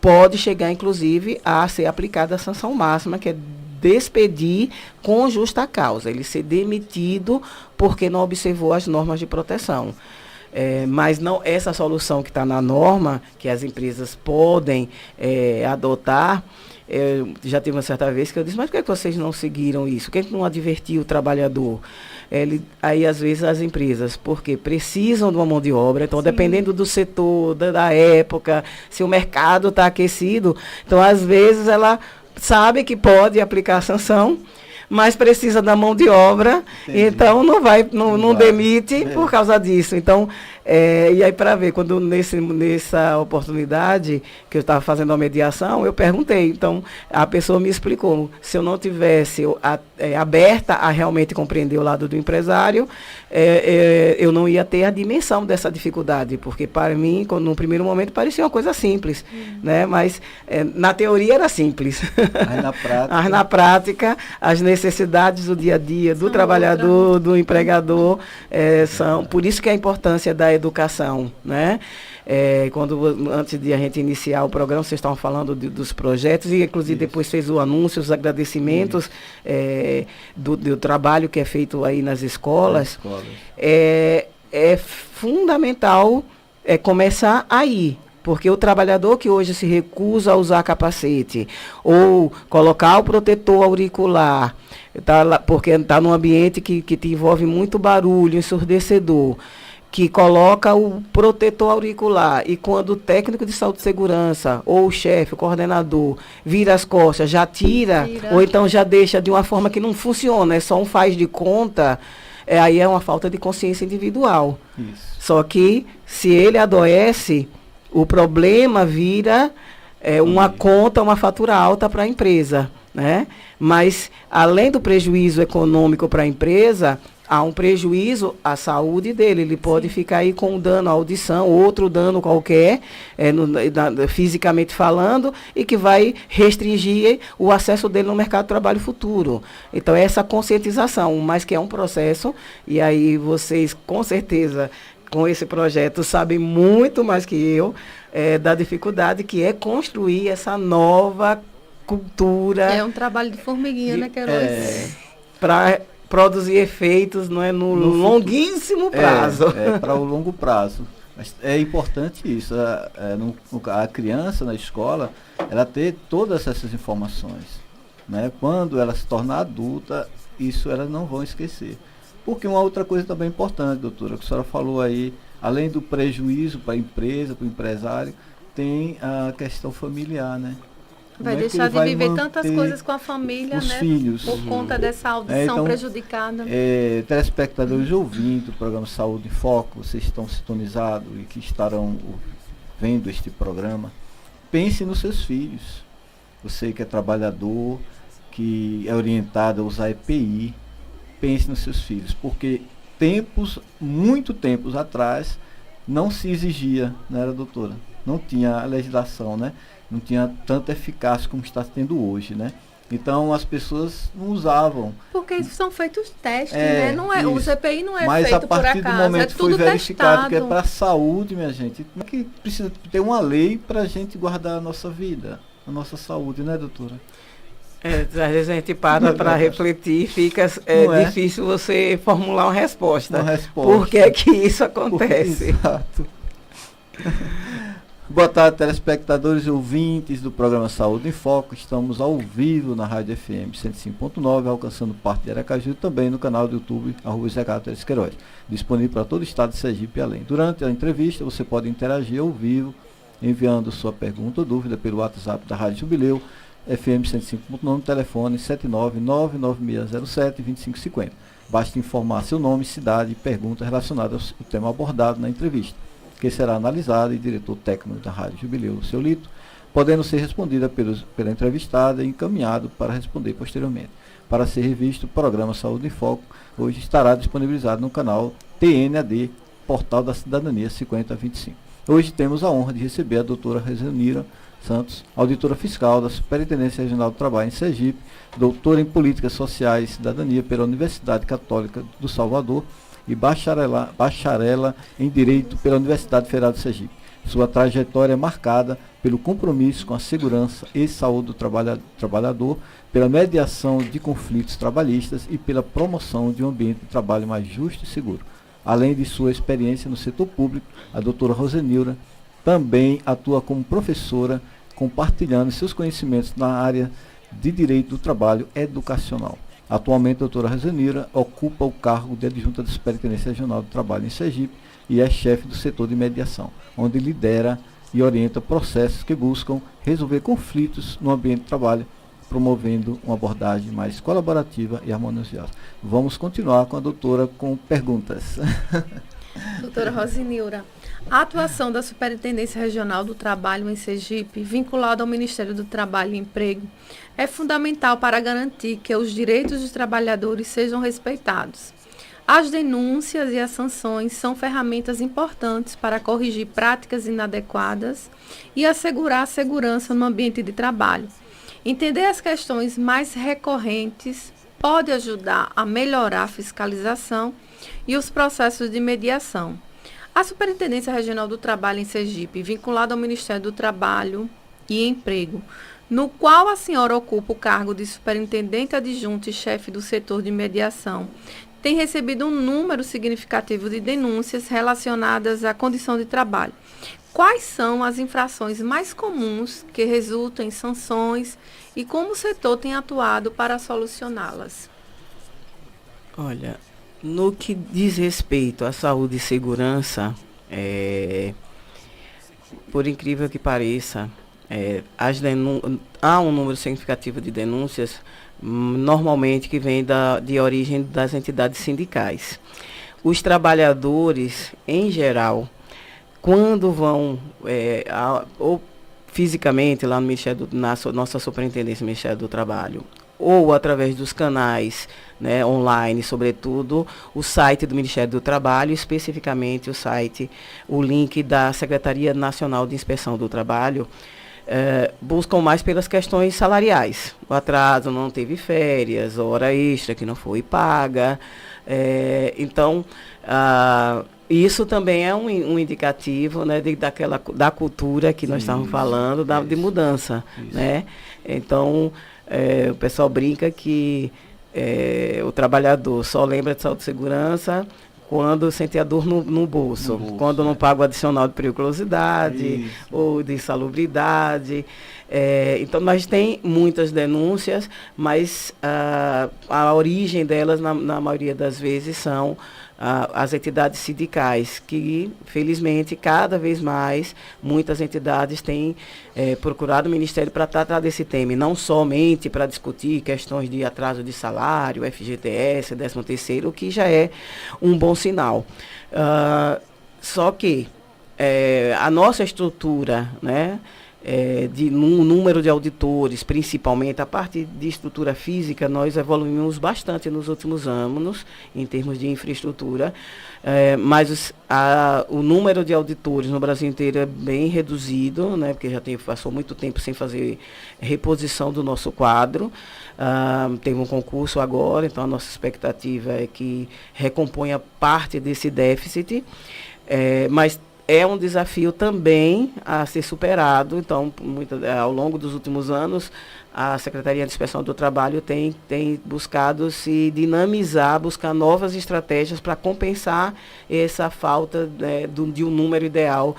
pode chegar, inclusive, a ser aplicada a sanção máxima, que é despedir com justa causa. Ele ser demitido porque não observou as normas de proteção. Mas não essa solução que está na norma, que as empresas podem adotar, já teve uma certa vez que eu disse, mas por que vocês não seguiram isso? Por que não advertiu o trabalhador? Aí, às vezes, as empresas, porque precisam de uma mão de obra, então, sim, dependendo do setor, da época, se o mercado está aquecido, então, às vezes, ela sabe que pode aplicar a sanção, mas precisa da mão de obra, entendi. Então não demite por causa disso. Então, e aí para ver, quando nessa oportunidade que eu estava fazendo a mediação, eu perguntei, então a pessoa me explicou, se eu não tivesse aberta a realmente compreender o lado do empresário, eu não ia ter a dimensão dessa dificuldade, porque para mim, no primeiro momento, parecia uma coisa simples, né? Mas na teoria era simples. Mas na prática, as necessidades do dia a dia, do trabalhador, do empregador, são, por isso que a importância da educação, né? Antes de a gente iniciar o programa, vocês estavam falando dos projetos e, inclusive, depois fez o anúncio, os agradecimentos do trabalho que é feito aí nas escolas. É fundamental começar aí. Porque o trabalhador que hoje se recusa a usar capacete ou colocar o protetor auricular, porque está num ambiente que te envolve muito barulho, ensurdecedor, que coloca o protetor auricular e quando o técnico de saúde e segurança ou o chefe, o coordenador, vira as costas, já tira, ou então já deixa de uma forma que não funciona, é só um faz de conta, aí é uma falta de consciência individual. Isso. Só que se ele adoece, o problema vira uma conta, uma fatura alta para a empresa, né? Mas, além do prejuízo econômico para a empresa, há um prejuízo à saúde dele. Ele pode ficar aí com um dano à audição, outro dano qualquer, fisicamente falando, e que vai restringir o acesso dele no mercado de trabalho futuro. Então, essa conscientização, mas que é um processo, e aí vocês, com certeza, com esse projeto sabem muito mais que eu da dificuldade que é construir essa nova cultura. É um trabalho de formiguinha, né, Queiroz? Para produzir efeitos no longuíssimo prazo. Para o longo prazo. Mas é importante isso. A criança na escola, ela ter todas essas informações. Né? Quando ela se tornar adulta, isso elas não vão esquecer. Porque uma outra coisa também importante, doutora, que a senhora falou aí, além do prejuízo para a empresa, para o empresário, tem a questão familiar, né? Vai deixar de viver tantas coisas com a família, os né? filhos. Por conta dessa audição então, prejudicada. Telespectadores ouvindo o programa Saúde em Foco, vocês estão sintonizados e que estarão vendo este programa, pense nos seus filhos. Você que é trabalhador, que é orientado a usar EPI, pense nos seus filhos, porque muito tempos atrás, não se exigia, não era, doutora? Não tinha a legislação, né? Não tinha tanta eficácia como está tendo hoje, né? Então as pessoas não usavam. Porque são feitos testes, né? Não é, o CPI não é mas feito por acaso, a partir do momento que foi verificado que é para a saúde, minha gente, não é que precisa ter uma lei para a gente guardar a nossa vida, a nossa saúde, né, doutora? Às vezes a gente para refletir e fica difícil você formular uma resposta. Por que é que isso acontece? Exato. Boa tarde, telespectadores e ouvintes do programa Saúde em Foco. Estamos ao vivo na Rádio FM 105.9, alcançando parte de Aracaju e também no canal do YouTube, @Queiroz, disponível para todo o estado de Sergipe e além. Durante a entrevista, você pode interagir ao vivo, enviando sua pergunta ou dúvida pelo WhatsApp da Rádio Jubileu, FM 105.9, telefone 79996072550. Basta informar seu nome, cidade e pergunta relacionada ao tema abordado na entrevista, que será analisada e diretor técnico da Rádio Jubileu, seu Lito, podendo ser respondida pela entrevistada e encaminhado para responder posteriormente. Para ser revisto, o programa Saúde em Foco hoje estará disponibilizado no canal TNAD, Portal da Cidadania 5025. Hoje temos a honra de receber a doutora Rosenira Santos, auditora fiscal da Superintendência Regional do Trabalho em Sergipe, doutora em Políticas Sociais e Cidadania pela Universidade Católica do Salvador e bacharela em Direito pela Universidade Federal de Sergipe. Sua trajetória é marcada pelo compromisso com a segurança e saúde do trabalhador, pela mediação de conflitos trabalhistas e pela promoção de um ambiente de trabalho mais justo e seguro. Além de sua experiência no setor público, a doutora Rosenira também atua como professora, compartilhando seus conhecimentos na área de Direito do Trabalho Educacional. Atualmente, a doutora Rosenira ocupa o cargo de adjunta da Superintendência Regional do Trabalho em Sergipe e é chefe do setor de mediação, onde lidera e orienta processos que buscam resolver conflitos no ambiente de trabalho, promovendo uma abordagem mais colaborativa e harmoniosa. Vamos continuar com a doutora com perguntas. Doutora Rosenira, a atuação da Superintendência Regional do Trabalho em Sergipe, vinculada ao Ministério do Trabalho e Emprego, é fundamental para garantir que os direitos dos trabalhadores sejam respeitados. As denúncias e as sanções são ferramentas importantes para corrigir práticas inadequadas e assegurar a segurança no ambiente de trabalho. Entender as questões mais recorrentes pode ajudar a melhorar a fiscalização e os processos de mediação. A Superintendência Regional do Trabalho em Sergipe, vinculada ao Ministério do Trabalho e Emprego, no qual a senhora ocupa o cargo de superintendente adjunto e chefe do setor de mediação, tem recebido um número significativo de denúncias relacionadas à condição de trabalho. Quais são as infrações mais comuns que resultam em sanções e como o setor tem atuado para solucioná-las? Olha, no que diz respeito à saúde e segurança, por incrível que pareça, há um número significativo de denúncias, normalmente que vem de origem das entidades sindicais. Os trabalhadores, em geral, quando vão ou fisicamente lá no Ministério na nossa Superintendência do Ministério do Trabalho, ou através dos canais, né, online, sobretudo o site do Ministério do Trabalho, especificamente o link da Secretaria Nacional de Inspeção do Trabalho, buscam mais pelas questões salariais. O atraso, não teve férias, hora extra que não foi paga. Então, Isso também é um indicativo, né, da cultura que nós estávamos falando, de mudança. Né? Então, o pessoal brinca que o trabalhador só lembra de saúde e segurança quando sente a dor no bolso, quando não paga o adicional de periculosidade ou de insalubridade. Então, nós tem muitas denúncias, mas a origem delas, na maioria das vezes, são as entidades sindicais, que, felizmente, cada vez mais, muitas entidades têm procurado o Ministério para tratar desse tema, e não somente para discutir questões de atraso de salário, FGTS, 13º, o que já é um bom sinal. Só que a nossa estrutura, né, de número de auditores, principalmente a parte de estrutura física, nós evoluímos bastante nos últimos anos, em termos de infraestrutura, mas o número de auditores no Brasil inteiro é bem reduzido, né, porque passou muito tempo sem fazer reposição do nosso quadro. Teve um concurso agora, então a nossa expectativa é que recomponha parte desse déficit, mas é um desafio também a ser superado. Então, ao longo dos últimos anos, a Secretaria de Inspeção do Trabalho tem buscado se dinamizar, buscar novas estratégias para compensar essa falta de um número ideal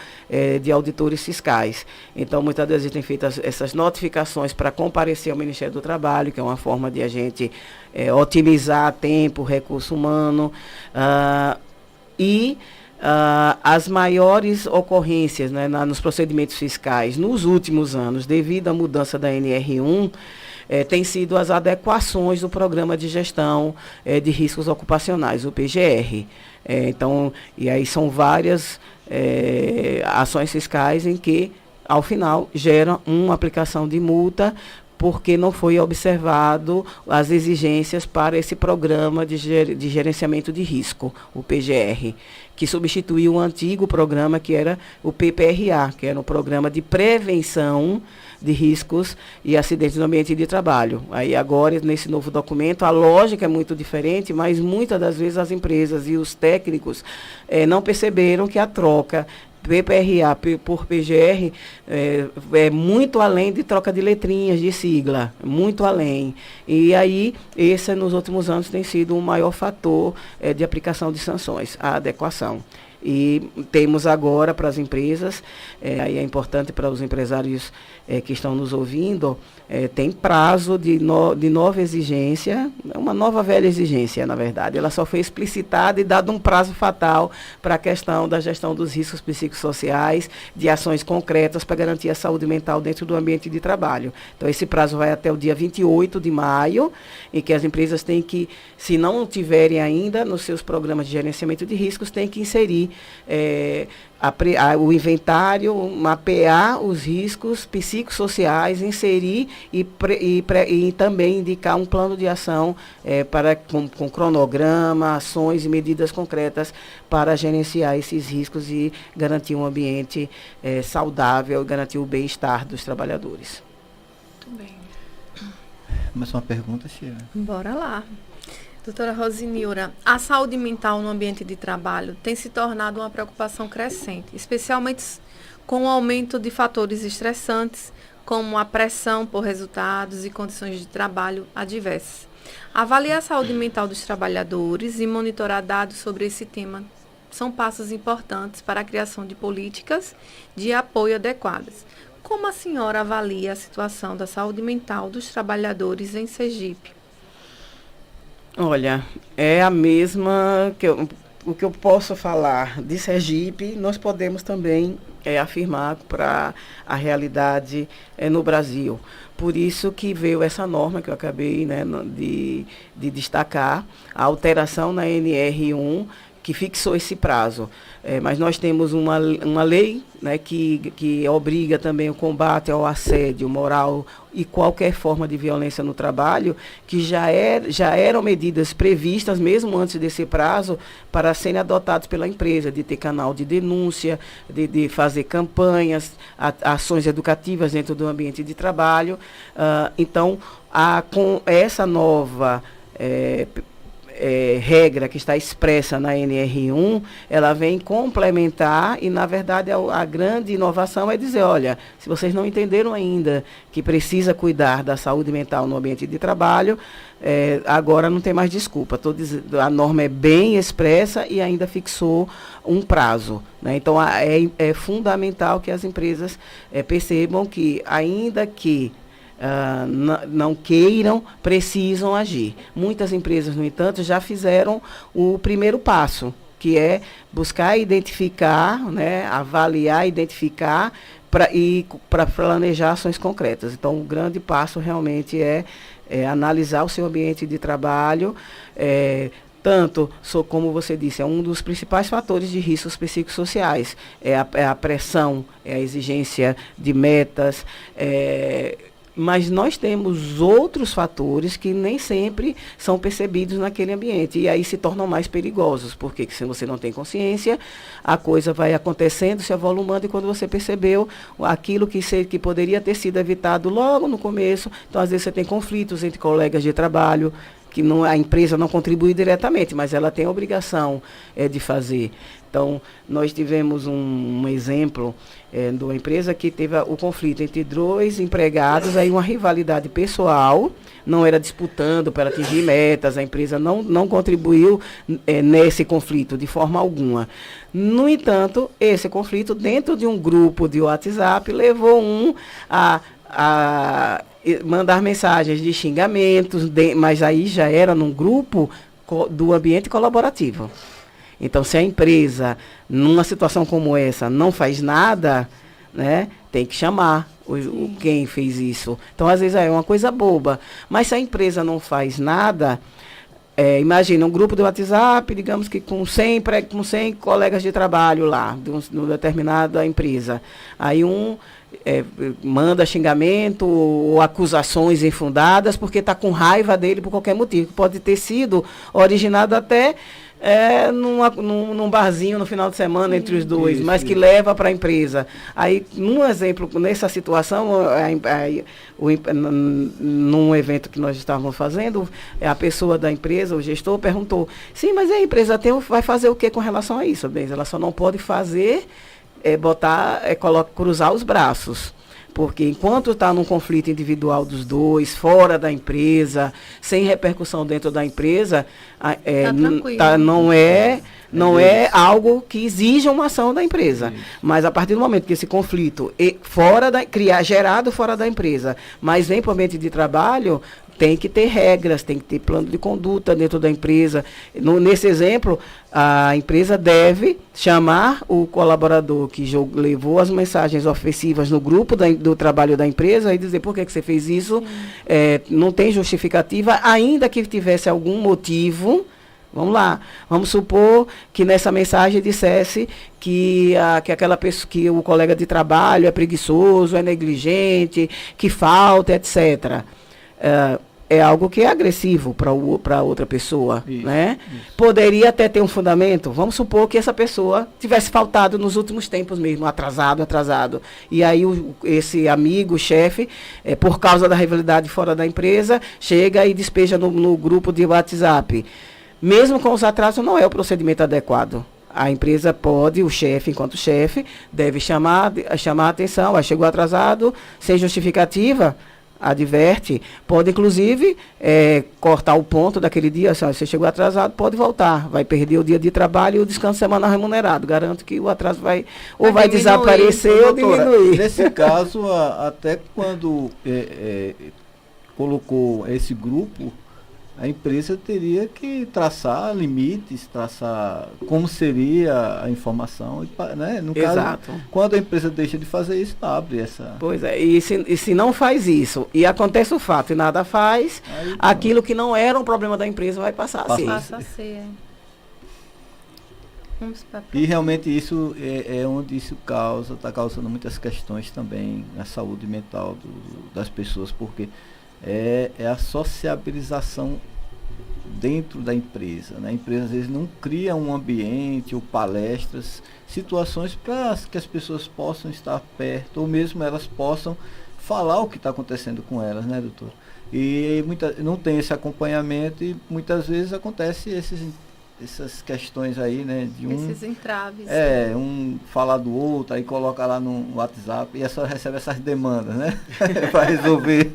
de auditores fiscais. Então, muitas vezes a gente tem feito essas notificações para comparecer ao Ministério do Trabalho, que é uma forma de a gente otimizar tempo, recurso humano, as maiores ocorrências, né, nos procedimentos fiscais nos últimos anos, devido à mudança da NR1, tem sido as adequações do Programa de Gestão de Riscos Ocupacionais, o PGR. Então, e aí são várias ações fiscais em que, ao final, geram uma aplicação de multa, porque não foi observado as exigências para esse programa de gerenciamento de risco, o PGR, que substituiu o antigo programa que era o PPRA, que era um programa de prevenção de riscos e acidentes no ambiente de trabalho. Aí agora, nesse novo documento, a lógica é muito diferente, mas muitas das vezes as empresas e os técnicos não perceberam que a troca PPRA por PGR é muito além de troca de letrinhas, de sigla, muito além. E aí, esse nos últimos anos tem sido o maior fator de aplicação de sanções, a adequação. E temos agora para as empresas, aí é importante para os empresários que estão nos ouvindo, tem prazo de nova exigência, uma nova velha exigência, na verdade. Ela só foi explicitada e dado um prazo fatal para a questão da gestão dos riscos psicossociais, de ações concretas para garantir a saúde mental dentro do ambiente de trabalho. Então, esse prazo vai até o dia 28 de maio, em que as empresas têm que, se não tiverem ainda nos seus programas de gerenciamento de riscos, têm que inserir o inventário, mapear os riscos psicossociais, inserir e também indicar um plano de ação com cronograma, ações e medidas concretas para gerenciar esses riscos e garantir um ambiente saudável e garantir o bem-estar dos trabalhadores. Muito bem. Mais uma pergunta, Sheila? Bora lá. Doutora Rosinilra, a saúde mental no ambiente de trabalho tem se tornado uma preocupação crescente, especialmente com o aumento de fatores estressantes, como a pressão por resultados e condições de trabalho adversas. Avaliar a saúde mental dos trabalhadores e monitorar dados sobre esse tema são passos importantes para a criação de políticas de apoio adequadas. Como a senhora avalia a situação da saúde mental dos trabalhadores em Sergipe? Olha, é a mesma o que eu posso falar de Sergipe, nós podemos também afirmar para a realidade no Brasil. Por isso que veio essa norma que eu acabei de destacar, a alteração na NR1, que fixou esse prazo. Mas nós temos uma lei, né, que obriga também o combate ao assédio moral e qualquer forma de violência no trabalho, que já eram medidas previstas, mesmo antes desse prazo, para serem adotadas pela empresa, de ter canal de denúncia, de fazer campanhas, ações educativas dentro do ambiente de trabalho. Então, com essa nova regra que está expressa na NR1, ela vem complementar e, na verdade, a grande inovação é dizer, olha, se vocês não entenderam ainda que precisa cuidar da saúde mental no ambiente de trabalho, agora não tem mais desculpa. A norma é bem expressa e ainda fixou um prazo, né? Então, é fundamental que as empresas percebam que, ainda que não queiram, precisam agir. Muitas empresas, no entanto, já fizeram o primeiro passo, que é buscar identificar, né, avaliar, identificar para planejar ações concretas. Então, o grande passo realmente é analisar o seu ambiente de trabalho, tanto, como você disse, é um dos principais fatores de riscos psicossociais. É a pressão, é a exigência de metas, mas nós temos outros fatores que nem sempre são percebidos naquele ambiente e aí se tornam mais perigosos, porque se você não tem consciência, a coisa vai acontecendo, se avolumando, e quando você percebeu aquilo que poderia ter sido evitado logo no começo, então às vezes você tem conflitos entre colegas de trabalho, que a empresa não contribui diretamente, mas ela tem a obrigação de fazer. Então, nós tivemos um exemplo de uma empresa que teve o conflito entre 2 empregados, aí uma rivalidade pessoal, não era disputando para atingir metas, a empresa não contribuiu nesse conflito de forma alguma. No entanto, esse conflito dentro de um grupo de WhatsApp levou a mandar mensagens de xingamentos, mas aí já era num grupo do ambiente colaborativo. Então, se a empresa, numa situação como essa, não faz nada, né, tem que chamar quem fez isso. Então, às vezes, é uma coisa boba. Mas se a empresa não faz nada, imagina um grupo de WhatsApp, digamos que com 100 colegas de trabalho lá, de uma determinada empresa. Aí manda xingamento ou acusações infundadas porque está com raiva dele por qualquer motivo. Pode ter sido originado até num barzinho no final de semana entre os dois, mas que leva para a empresa. Aí, num exemplo, nessa situação, num evento que nós estávamos fazendo, a pessoa da empresa, o gestor, perguntou, sim, mas a empresa vai fazer o que com relação a isso? Bem, ela só não pode fazer, cruzar os braços. Porque enquanto está num conflito individual dos dois, fora da empresa, sem repercussão dentro da empresa, não é algo que exija uma ação da empresa. Mas a partir do momento que esse conflito gerado fora da empresa, mas vem para o ambiente de trabalho, tem que ter regras, tem que ter plano de conduta dentro da empresa. Nesse exemplo, a empresa deve chamar o colaborador que levou as mensagens ofensivas no grupo do trabalho da empresa e dizer por que você fez isso, não tem justificativa, ainda que tivesse algum motivo. Vamos lá, vamos supor que nessa mensagem dissesse que aquela pessoa, que o colega de trabalho é preguiçoso, é negligente, que falta, etc. É algo que é agressivo para outra pessoa, isso, né? Isso. Poderia até ter um fundamento. Vamos supor que essa pessoa tivesse faltado nos últimos tempos mesmo, atrasado. E aí esse amigo, chefe, por causa da rivalidade fora da empresa, chega e despeja no grupo de WhatsApp. Mesmo com os atrasos, não é o procedimento adequado. A empresa pode, o chefe, enquanto chefe, deve chamar a atenção. Chegou atrasado, sem justificativa, adverte, pode inclusive cortar o ponto daquele dia, assim, você chegou atrasado, pode voltar, vai perder o dia de trabalho e o descanso semanal remunerado. Garanto que o atraso vai desaparecer ou diminuir. Nesse caso, até quando colocou esse grupo, a empresa teria que traçar limites, traçar como seria a informação, né? No Exato. Caso, quando a empresa deixa de fazer isso, abre essa... Pois é, e se não faz isso, e acontece o fato e nada faz, aí, aquilo que não era um problema da empresa vai passar a ser. Passa a ser. E realmente isso é onde isso está causando muitas questões também na saúde mental das pessoas, porque é a sociabilização dentro da empresa, né? A empresa às vezes não cria um ambiente ou palestras, situações para que as pessoas possam estar perto, ou mesmo elas possam falar o que está acontecendo com elas, né, doutor? E não tem esse acompanhamento e muitas vezes acontece essas questões aí, né? Esses entraves. Um falar do outro, aí coloca lá no WhatsApp e só recebe essas demandas, né? Para resolver.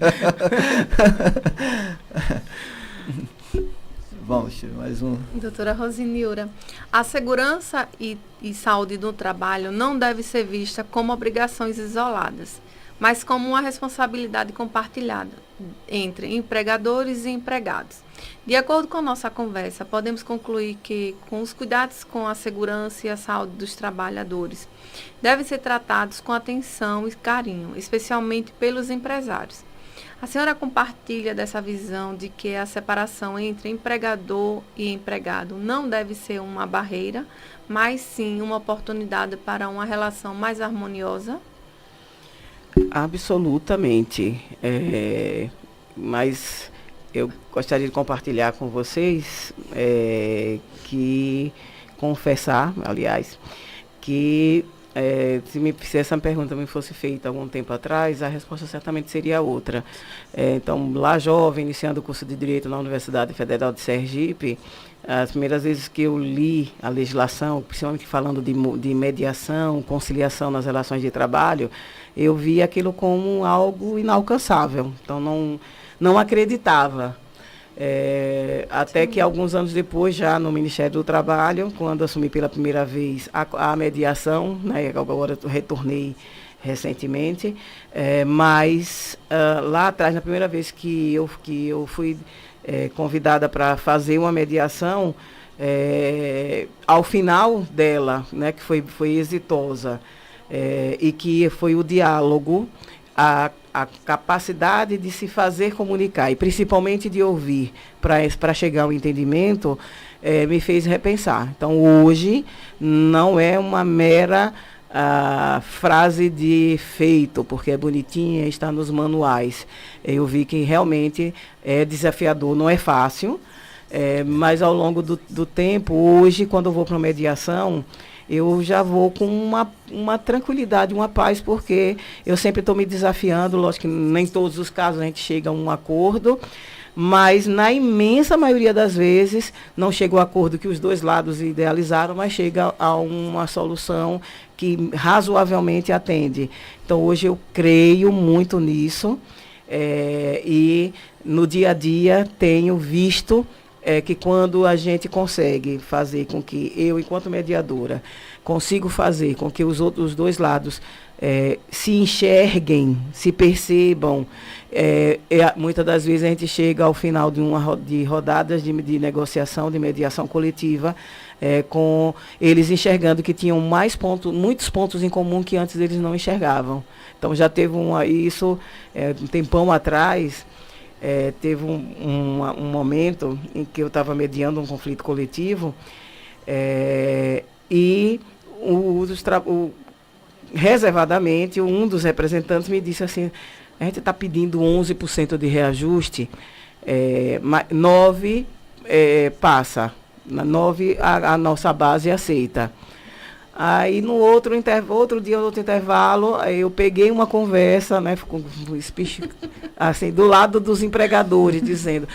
Vamos, mais um. Doutora Rosiniura, a segurança e saúde do trabalho não deve ser vista como obrigações isoladas, mas como uma responsabilidade compartilhada entre empregadores e empregados. De acordo com nossa conversa, podemos concluir que, com os cuidados com a segurança e a saúde dos trabalhadores, devem ser tratados com atenção e carinho, especialmente pelos empresários. A senhora compartilha dessa visão de que a separação entre empregador e empregado não deve ser uma barreira, mas sim uma oportunidade para uma relação mais harmoniosa? Absolutamente. Mas eu gostaria de compartilhar com vocês confessar, aliás, que se essa pergunta me fosse feita algum tempo atrás, a resposta certamente seria outra. Então, lá jovem, iniciando o curso de Direito na Universidade Federal de Sergipe, as primeiras vezes que eu li a legislação, principalmente falando de mediação, conciliação nas relações de trabalho, eu vi aquilo como algo inalcançável. Então, não acreditava. Até que alguns anos depois, já no Ministério do Trabalho, quando assumi pela primeira vez a mediação, né, agora eu retornei recentemente, mas lá atrás, na primeira vez que eu fui convidada para fazer uma mediação, ao final dela, né, que foi exitosa, e que foi o diálogo, a capacidade de se fazer comunicar e principalmente de ouvir para chegar ao entendimento, me fez repensar. Então, hoje não é uma mera frase de efeito, porque é bonitinha, está nos manuais. Eu vi que realmente é desafiador, não é fácil, mas ao longo do tempo, hoje, quando eu vou para uma mediação, eu já vou com uma tranquilidade, uma paz, porque eu sempre estou me desafiando. Lógico que nem todos os casos a gente chega a um acordo, mas na imensa maioria das vezes não chega ao acordo que os dois lados idealizaram, mas chega a uma solução que razoavelmente atende. Então, hoje eu creio muito nisso, e no dia a dia tenho visto que quando a gente consegue fazer com que eu, enquanto mediadora, consigo fazer com que os dois lados se enxerguem, se percebam, muitas das vezes a gente chega ao final de rodadas de negociação, de mediação coletiva, com eles enxergando que tinham muitos pontos em comum que antes eles não enxergavam. Então já teve isso um tempão atrás. Teve um momento em que eu estava mediando um conflito coletivo, e reservadamente um dos representantes me disse assim: a gente está pedindo 11% de reajuste, 9% passa, 9% a nossa base aceita. Aí no outro intervalo, eu peguei uma conversa, né, assim, do lado dos empregadores, dizendo,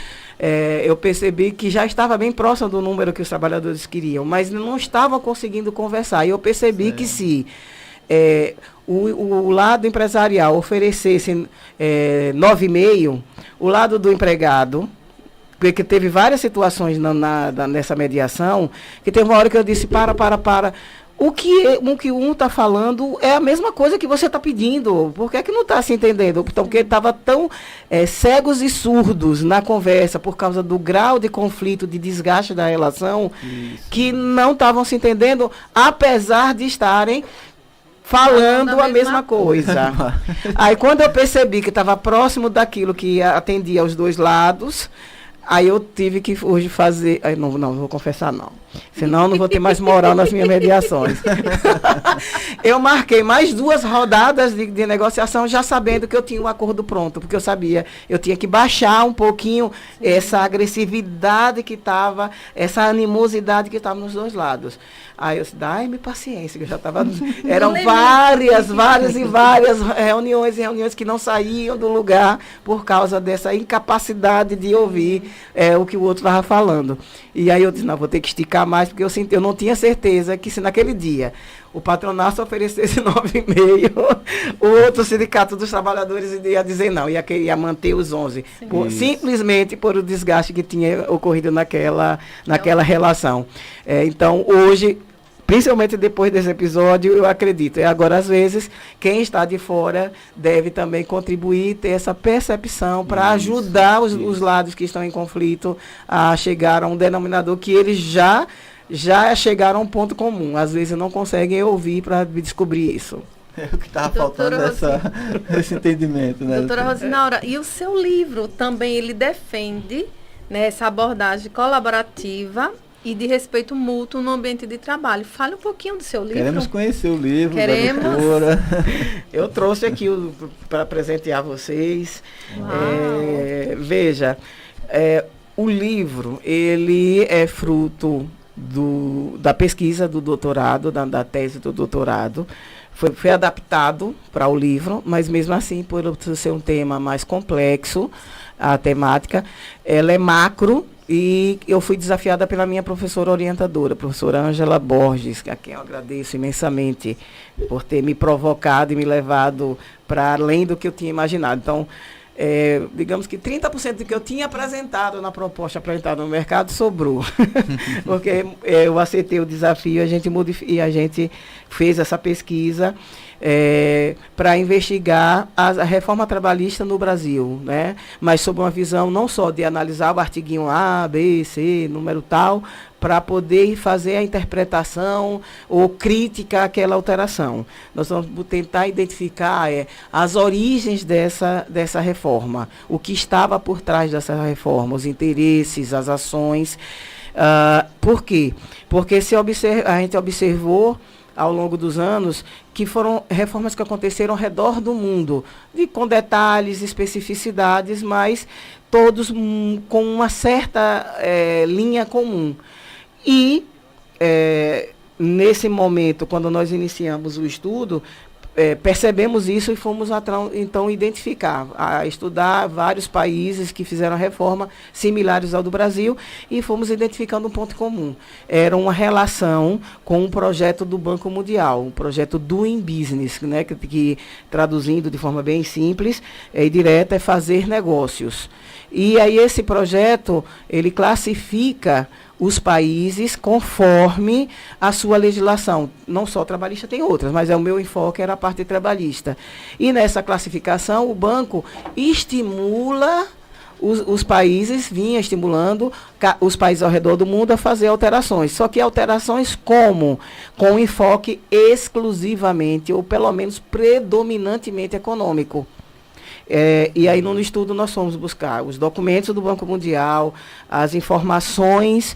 eu percebi que já estava bem próximo do número que os trabalhadores queriam, mas não estavam conseguindo conversar. E eu percebi que se o lado empresarial oferecesse 9,5%, o lado do empregado, porque teve várias situações nessa mediação, que teve uma hora que eu disse, para. O que um está falando é a mesma coisa que você está pedindo. Por que não está se entendendo? Então, porque estava tão cegos e surdos na conversa por causa do grau de conflito, de desgaste da relação, que não estavam se entendendo, apesar de estarem falando a mesma coisa. Aí, quando eu percebi que estava próximo daquilo que atendia aos dois lados, Aí eu tive que hoje fazer... Não vou confessar não. Senão eu não vou ter mais moral nas minhas mediações. Eu marquei mais 2 rodadas de negociação já sabendo que eu tinha o acordo pronto, porque eu sabia, eu tinha que baixar um pouquinho essa agressividade que estava, essa animosidade que estava nos 2 lados. Aí eu disse, dai-me paciência, que eu já estava... Eram várias reuniões que não saíam do lugar por causa dessa incapacidade de ouvir o que o outro estava falando. E aí eu disse, não, vou ter que esticar mais, porque eu não tinha certeza que se naquele dia o patronato oferecesse 9,5, o outro sindicato dos trabalhadores ia dizer não, ia manter os 11, simplesmente por o desgaste que tinha ocorrido naquela relação. Então, hoje, principalmente depois desse episódio, eu acredito. Agora, às vezes, quem está de fora deve também contribuir, ter essa percepção para ajudar os lados que estão em conflito a chegar a um denominador que eles já chegaram a um ponto comum. Às vezes não conseguem ouvir para descobrir isso. É o que estava faltando esse entendimento, né? Doutora Rosinaura, e o seu livro também, ele defende, né, essa abordagem colaborativa e de respeito mútuo no ambiente de trabalho. Fale um pouquinho do seu livro. Queremos conhecer o livro da doutora. Eu trouxe aqui para presentear vocês. Veja, o livro, ele é fruto da pesquisa do doutorado, da tese do doutorado. Foi adaptado para o livro, mas mesmo assim, por ser um tema mais complexo, a temática, ela é macro, e eu fui desafiada pela minha professora orientadora, a professora Ângela Borges, a quem eu agradeço imensamente por ter me provocado e me levado para além do que eu tinha imaginado. Então, digamos que 30% do que eu tinha apresentado na proposta apresentada no mercado sobrou. Porque eu aceitei o desafio e a gente fez essa pesquisa para investigar a reforma trabalhista no Brasil, né? Mas sob uma visão não só de analisar o artiguinho A, B, C, número tal, para poder fazer a interpretação ou crítica àquela alteração. Nós vamos tentar identificar as origens dessa reforma, o que estava por trás dessa reforma, os interesses, as ações. Por quê? Porque a gente observou ao longo dos anos, que foram reformas que aconteceram ao redor do mundo, com detalhes, especificidades, mas todos com uma certa linha comum. E, nesse momento, quando nós iniciamos o estudo, percebemos isso e fomos, então, estudar vários países que fizeram reforma similares ao do Brasil e fomos identificando um ponto comum. Era uma relação com um projeto do Banco Mundial, um projeto Doing Business, né, que traduzindo de forma bem simples e direta, é fazer negócios. E aí esse projeto, ele classifica os países conforme a sua legislação. Não só trabalhista, tem outras, mas o meu enfoque era a parte trabalhista. E nessa classificação, o banco estimula os países, vinha estimulando os países ao redor do mundo a fazer alterações. Só que alterações como? Com enfoque exclusivamente, ou pelo menos predominantemente econômico. E aí no estudo nós fomos buscar os documentos do Banco Mundial, as informações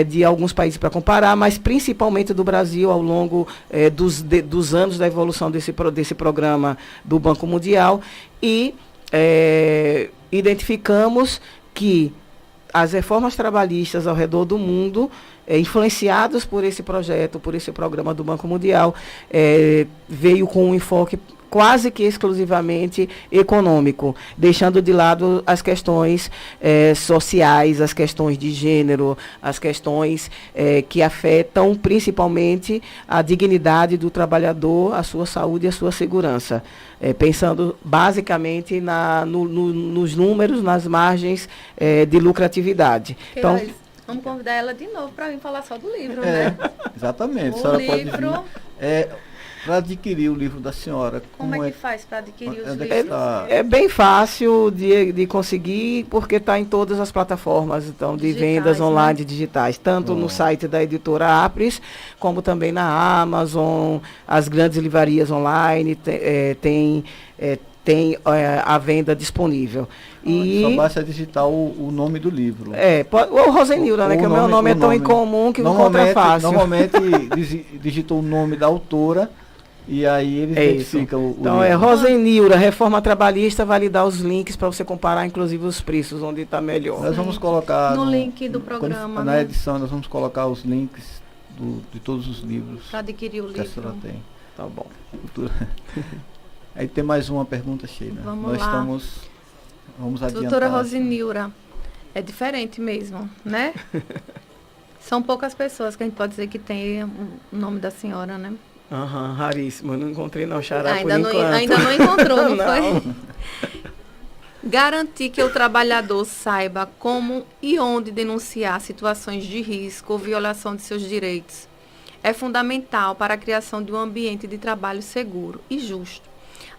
de alguns países para comparar, mas principalmente do Brasil ao longo dos anos da evolução desse programa do Banco Mundial, e identificamos que as reformas trabalhistas ao redor do mundo, influenciados por esse projeto, por esse programa do Banco Mundial, veio com um enfoque quase que exclusivamente econômico, deixando de lado as questões sociais, as questões de gênero, as questões que afetam principalmente a dignidade do trabalhador, a sua saúde e a sua segurança. Pensando basicamente nos números, nas margens de lucratividade. Então, vamos convidar ela de novo para vir falar só do livro, né? Exatamente. O livro... Pode vir, para adquirir o livro da senhora. Como é que faz para adquirir os livros? É bem fácil de conseguir, porque está em todas as plataformas de digitais, vendas online, né? Digitais, tanto no site da editora Apres, como também na Amazon, as grandes livrarias online, tem tem a venda disponível. Só basta digitar o nome do livro. O Rosenilda, né? Que o meu nome é tão incomum que o encontro é fácil. Normalmente digitou o nome da autora e aí ele identifica o Então livro. é Rosenilda, Reforma Trabalhista, vai lhe dar os links para você comparar, inclusive, os preços, onde está melhor. Nós vamos colocar no link do programa. Na edição nós vamos colocar os links de todos os livros para adquirir o livro. Que a senhora tem. Tá bom. Aí tem mais uma pergunta, Sheila. Vamos lá. Vamos adiantar. Doutora Rosenilda, é diferente mesmo, né? São poucas pessoas que a gente pode dizer que tem o nome da senhora, né? Raríssimo. Eu não encontrei não, Xará, ainda não encontrou, não foi? Garantir que o trabalhador saiba como e onde denunciar situações de risco ou violação de seus direitos é fundamental para a criação de um ambiente de trabalho seguro e justo.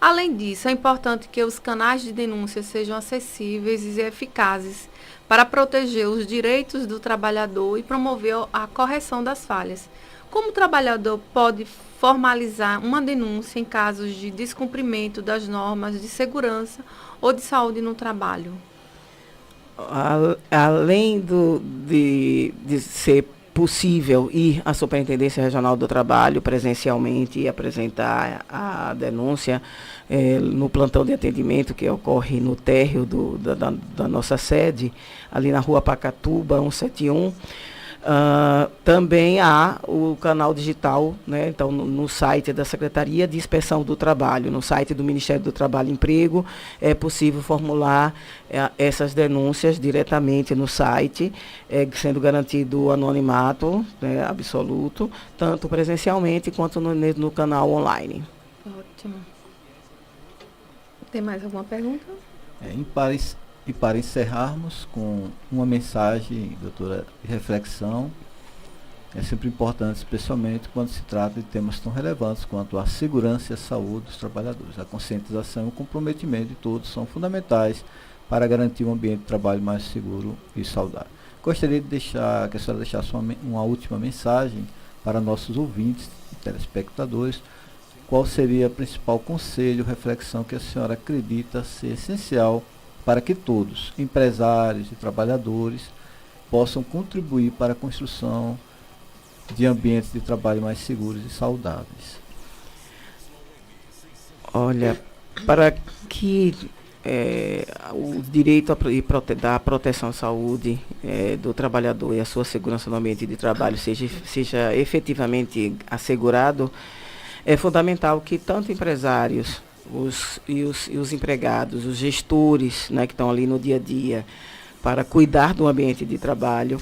Além disso, é importante que os canais de denúncia sejam acessíveis e eficazes para proteger os direitos do trabalhador e promover a correção das falhas. Como o trabalhador pode formalizar uma denúncia em casos de descumprimento das normas de segurança ou de saúde no trabalho? Além de ser possível ir à Superintendência Regional do Trabalho presencialmente e apresentar a denúncia no plantão de atendimento que ocorre no térreo da nossa sede, ali na Rua Pacatuba, 171. Também há o canal digital, né? Então, no site da Secretaria de Inspeção do Trabalho, no site do Ministério do Trabalho e Emprego, é possível formular essas denúncias diretamente no site, sendo garantido o anonimato, né, absoluto, tanto presencialmente quanto no canal online. Ótimo. Tem mais alguma pergunta? E para encerrarmos com uma mensagem, doutora, de reflexão, é sempre importante, especialmente quando se trata de temas tão relevantes quanto a segurança e a saúde dos trabalhadores. A conscientização e o comprometimento de todos são fundamentais para garantir um ambiente de trabalho mais seguro e saudável. Gostaria de que a senhora deixasse uma última mensagem para nossos ouvintes e telespectadores. Qual seria o principal conselho, reflexão que a senhora acredita ser essencial para que todos, empresários e trabalhadores, possam contribuir para a construção de ambientes de trabalho mais seguros e saudáveis? Olha, para que o direito da proteção à saúde do trabalhador e a sua segurança no ambiente de trabalho seja efetivamente assegurado, é fundamental que tanto empresários os empregados, os gestores, né, que estão ali no dia a dia para cuidar do ambiente de trabalho,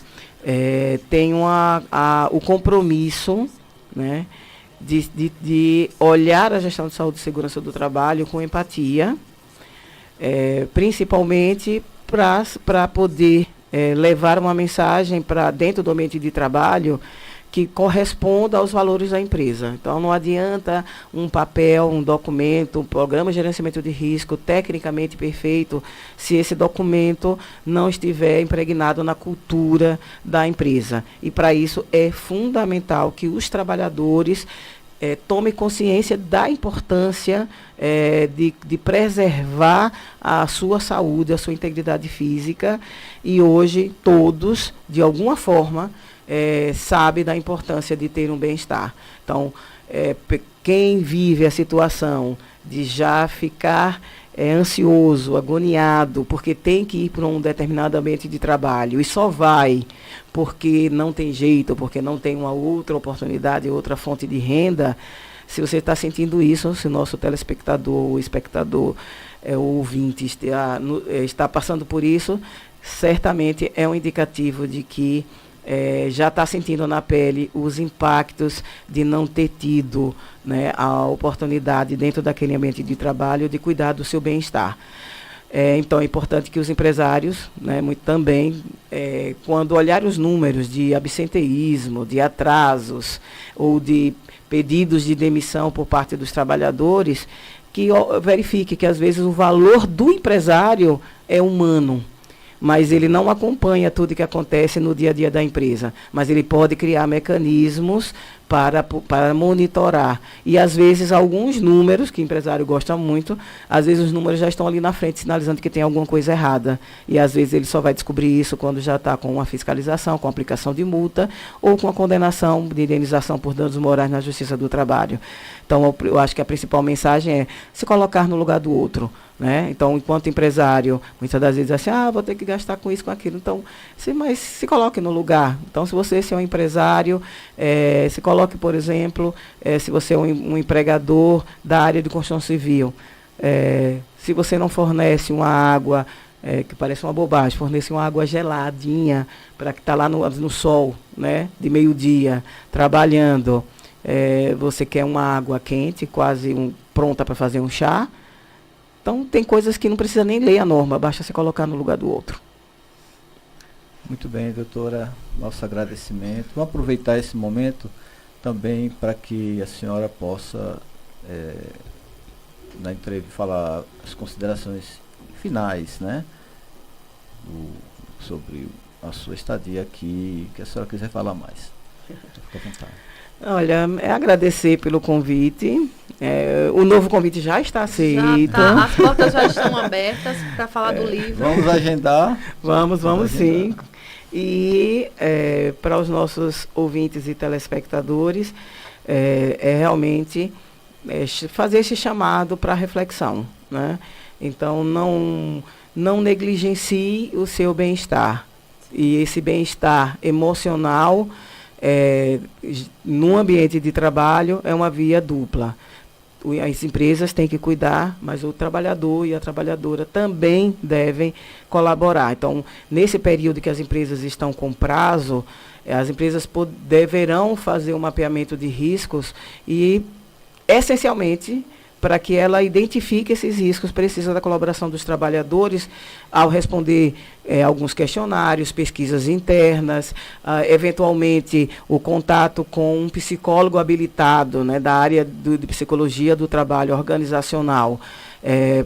tenham o compromisso, né, de olhar a gestão de saúde e segurança do trabalho com empatia, principalmente para poder levar uma mensagem para dentro do ambiente de trabalho que corresponda aos valores da empresa. Então, não adianta um papel, um documento, um programa de gerenciamento de risco tecnicamente perfeito, se esse documento não estiver impregnado na cultura da empresa. E, para isso, é fundamental que os trabalhadores tomem consciência da importância de preservar a sua saúde, a sua integridade física. E hoje, todos, de alguma forma, sabe da importância de ter um bem-estar. Então, quem vive a situação de já ficar ansioso, agoniado, porque tem que ir para um determinado ambiente de trabalho e só vai porque não tem jeito, porque não tem uma outra oportunidade, outra fonte de renda, se você está sentindo isso, se o nosso telespectador, o espectador, o ouvinte está passando por isso, certamente é um indicativo de que já está sentindo na pele os impactos de não ter tido, né, a oportunidade dentro daquele ambiente de trabalho de cuidar do seu bem-estar. Então é importante que os empresários, né, também, quando olharem os números de absenteísmo, de atrasos ou de pedidos de demissão por parte dos trabalhadores, que verifique que às vezes o valor do empresário é humano, mas ele não acompanha tudo que acontece no dia a dia da empresa. Mas ele pode criar mecanismos para monitorar. E, às vezes, alguns números, que o empresário gosta muito, às vezes os números já estão ali na frente, sinalizando que tem alguma coisa errada. E, às vezes, ele só vai descobrir isso quando já está com uma fiscalização, com aplicação de multa, ou com a condenação de indenização por danos morais na Justiça do Trabalho. Então, eu acho que a principal mensagem é se colocar no lugar do outro. Né? Então, enquanto empresário, muitas das vezes assim, vou ter que gastar com isso, com aquilo. Então, mas se coloque no lugar. Então, se você é um empresário, se coloque, por exemplo, se você é um empregador da área de construção civil, se você não fornece uma água, que parece uma bobagem, fornece uma água geladinha, para que está lá no sol, né, de meio-dia, trabalhando, você quer uma água quente, quase pronta para fazer um chá. Então, tem coisas que não precisa nem ler a norma, basta se colocar no lugar do outro. Muito bem, doutora, nosso agradecimento. Vamos aproveitar esse momento também para que a senhora possa, na entrevista, falar as considerações finais, né, sobre a sua estadia aqui, que a senhora quiser falar mais. Fique à vontade. Olha, agradecer pelo convite. O novo convite já está aceito. Já tá, as portas já estão abertas para falar do livro. Vamos agendar? Vamos sim. E para os nossos ouvintes e telespectadores, realmente fazer esse chamado para reflexão, né? Então, não negligencie o seu bem-estar. E esse bem-estar emocional, num ambiente de trabalho, é uma via dupla. As empresas têm que cuidar, mas o trabalhador e a trabalhadora também devem colaborar. Então, nesse período que as empresas estão com prazo, as empresas deverão fazer um mapeamento de riscos e, essencialmente, para que ela identifique esses riscos, precisa da colaboração dos trabalhadores ao responder alguns questionários, pesquisas internas, eventualmente o contato com um psicólogo habilitado, né, da área de psicologia do trabalho organizacional,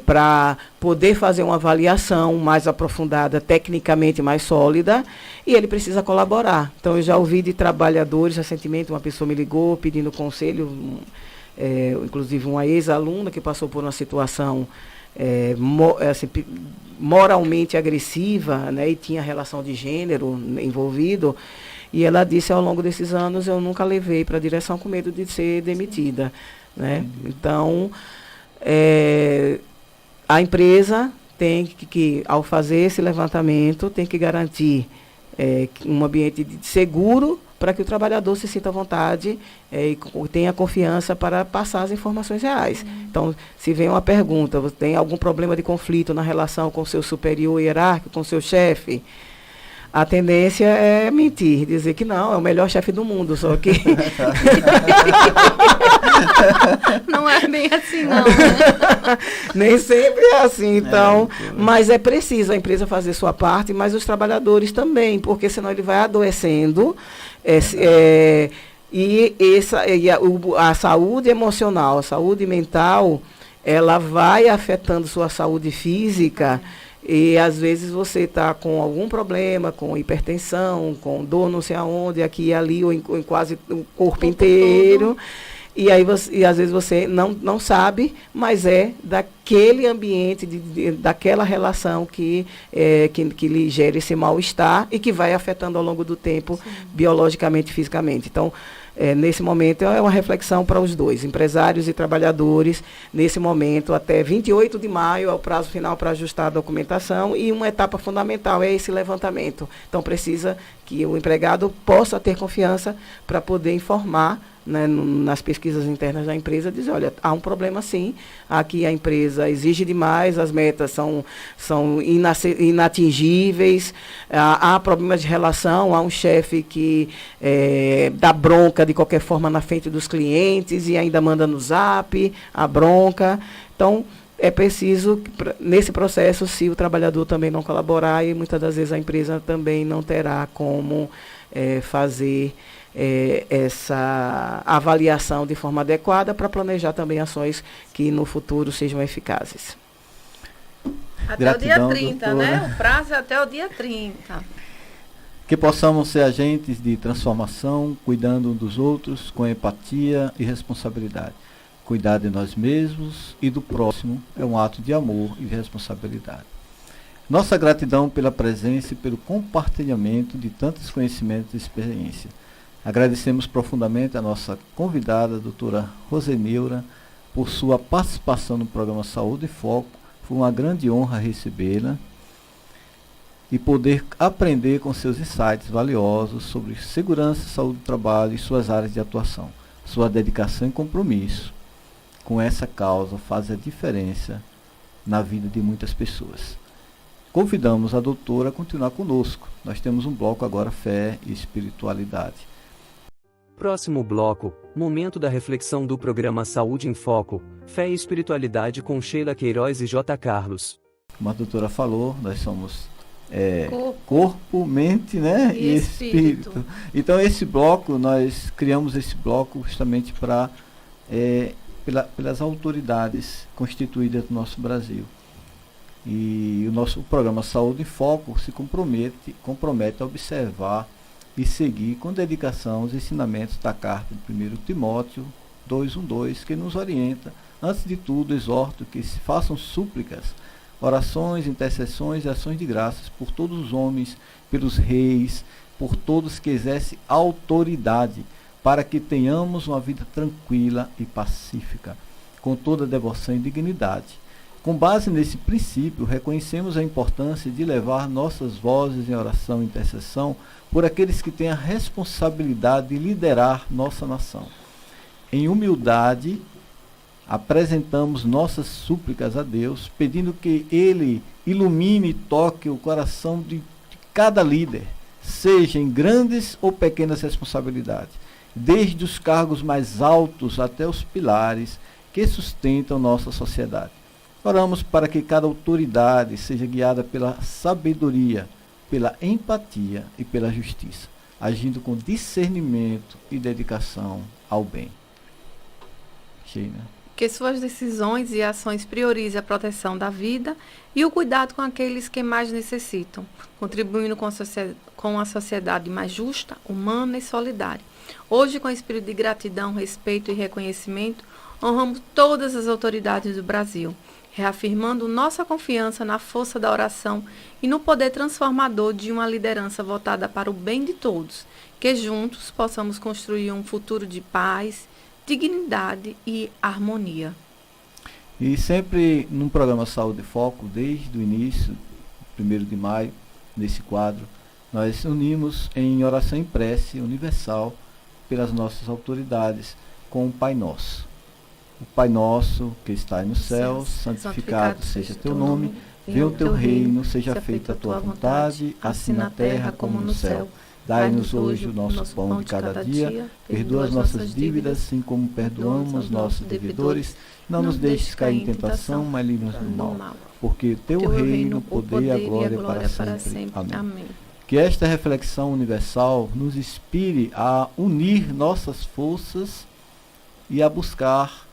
para poder fazer uma avaliação mais aprofundada, tecnicamente mais sólida, e ele precisa colaborar. Então, eu já ouvi de trabalhadores, recentemente uma pessoa me ligou pedindo conselho, inclusive uma ex-aluna que passou por uma situação moralmente agressiva, né, e tinha relação de gênero envolvido, e ela disse, ao longo desses anos, eu nunca levei para a direção com medo de ser demitida. Né? Então, a empresa tem que, ao fazer esse levantamento, tem que garantir um ambiente seguro para que o trabalhador se sinta à vontade e tenha confiança para passar as informações reais. Então, se vem uma pergunta, você tem algum problema de conflito na relação com o seu superior hierárquico, com o seu chefe, a tendência é mentir, dizer que não, é o melhor chefe do mundo, só que... Não é bem assim, não. Nem sempre é assim, então, mas é preciso a empresa fazer sua parte, mas os trabalhadores também, porque senão ele vai adoecendo, a saúde emocional, a saúde mental, ela vai afetando sua saúde física. E, às vezes, você está com algum problema, com hipertensão, com dor não sei aonde, aqui e ali, ou em quase o corpo inteiro. Todo. E, aí às vezes, você não sabe, mas é daquele ambiente, daquela relação que lhe gera esse mal-estar e que vai afetando ao longo do tempo, sim, biologicamente e fisicamente. Então, nesse momento, é uma reflexão para os dois, empresários e trabalhadores. Nesse momento, até 28 de maio, é o prazo final para ajustar a documentação, e uma etapa fundamental é esse levantamento. Então, precisa que o empregado possa ter confiança para poder informar, né, nas pesquisas internas da empresa, dizer, olha, há um problema sim, aqui a empresa exige demais, as metas são inatingíveis, há problemas de relação, há um chefe que dá bronca de qualquer forma na frente dos clientes e ainda manda no zap a bronca. Então, é preciso, nesse processo, se o trabalhador também não colaborar, e muitas das vezes a empresa também não terá como fazer essa avaliação de forma adequada para planejar também ações que no futuro sejam eficazes. Até Gratidão, o dia 30, doutora. né? O prazo é até o dia 30. Que possamos ser agentes de transformação, cuidando uns dos outros com empatia e responsabilidade. Cuidar de nós mesmos e do próximo é um ato de amor e de responsabilidade. Nossa gratidão pela presença e pelo compartilhamento de tantos conhecimentos e experiência. Agradecemos profundamente a nossa convidada, a doutora Roseneura, por sua participação no programa Saúde em Foco. Foi uma grande honra recebê-la e poder aprender com seus insights valiosos sobre segurança, saúde do trabalho e suas áreas de atuação. Sua dedicação e compromisso com essa causa faz a diferença na vida de muitas pessoas. Convidamos a doutora a continuar conosco. Nós temos um bloco agora, Fé e Espiritualidade. Próximo bloco, momento da reflexão do programa Saúde em Foco, Fé e Espiritualidade com Sheila Queiroz e J. Carlos. Como a doutora falou, nós somos corpo, mente, né? E espírito. Então esse bloco, nós criamos esse bloco justamente para pelas autoridades constituídas do nosso Brasil. E o nosso programa Saúde em Foco se compromete a observar e seguir com dedicação os ensinamentos da carta de 1 Timóteo 2:1-2, que nos orienta. Antes de tudo, exorto que se façam súplicas, orações, intercessões e ações de graças por todos os homens, pelos reis, por todos que exercem autoridade, para que tenhamos uma vida tranquila e pacífica, com toda devoção e dignidade. Com base nesse princípio, reconhecemos a importância de levar nossas vozes em oração e intercessão por aqueles que têm a responsabilidade de liderar nossa nação. Em humildade, apresentamos nossas súplicas a Deus, pedindo que Ele ilumine e toque o coração de cada líder, seja em grandes ou pequenas responsabilidades, desde os cargos mais altos até os pilares que sustentam nossa sociedade. Oramos para que cada autoridade seja guiada pela sabedoria, pela empatia e pela justiça, agindo com discernimento e dedicação ao bem. Sheila. Que suas decisões e ações priorizem a proteção da vida e o cuidado com aqueles que mais necessitam, contribuindo com a sociedade mais justa, humana e solidária. Hoje, com espírito de gratidão, respeito e reconhecimento, honramos todas as autoridades do Brasil, reafirmando nossa confiança na força da oração e no poder transformador de uma liderança voltada para o bem de todos, que juntos possamos construir um futuro de paz, dignidade e harmonia. E sempre no programa Saúde em Foco, desde o início, 1º de maio, nesse quadro, nós unimos em oração e prece universal pelas nossas autoridades com o Pai Nosso. O Pai Nosso que está no céu, santificado seja teu nome, venha o teu reino, seja feita a tua vontade, assim na terra como no céu. Dai-nos hoje o nosso pão de cada dia, perdoa as nossas dívidas, assim como perdoamos aos nossos devedores. Não nos deixes cair em tentação, mas livra-nos do mal. Porque o teu reino, o poder e a glória para sempre. Amém. Que esta reflexão universal nos inspire a unir nossas forças e a buscar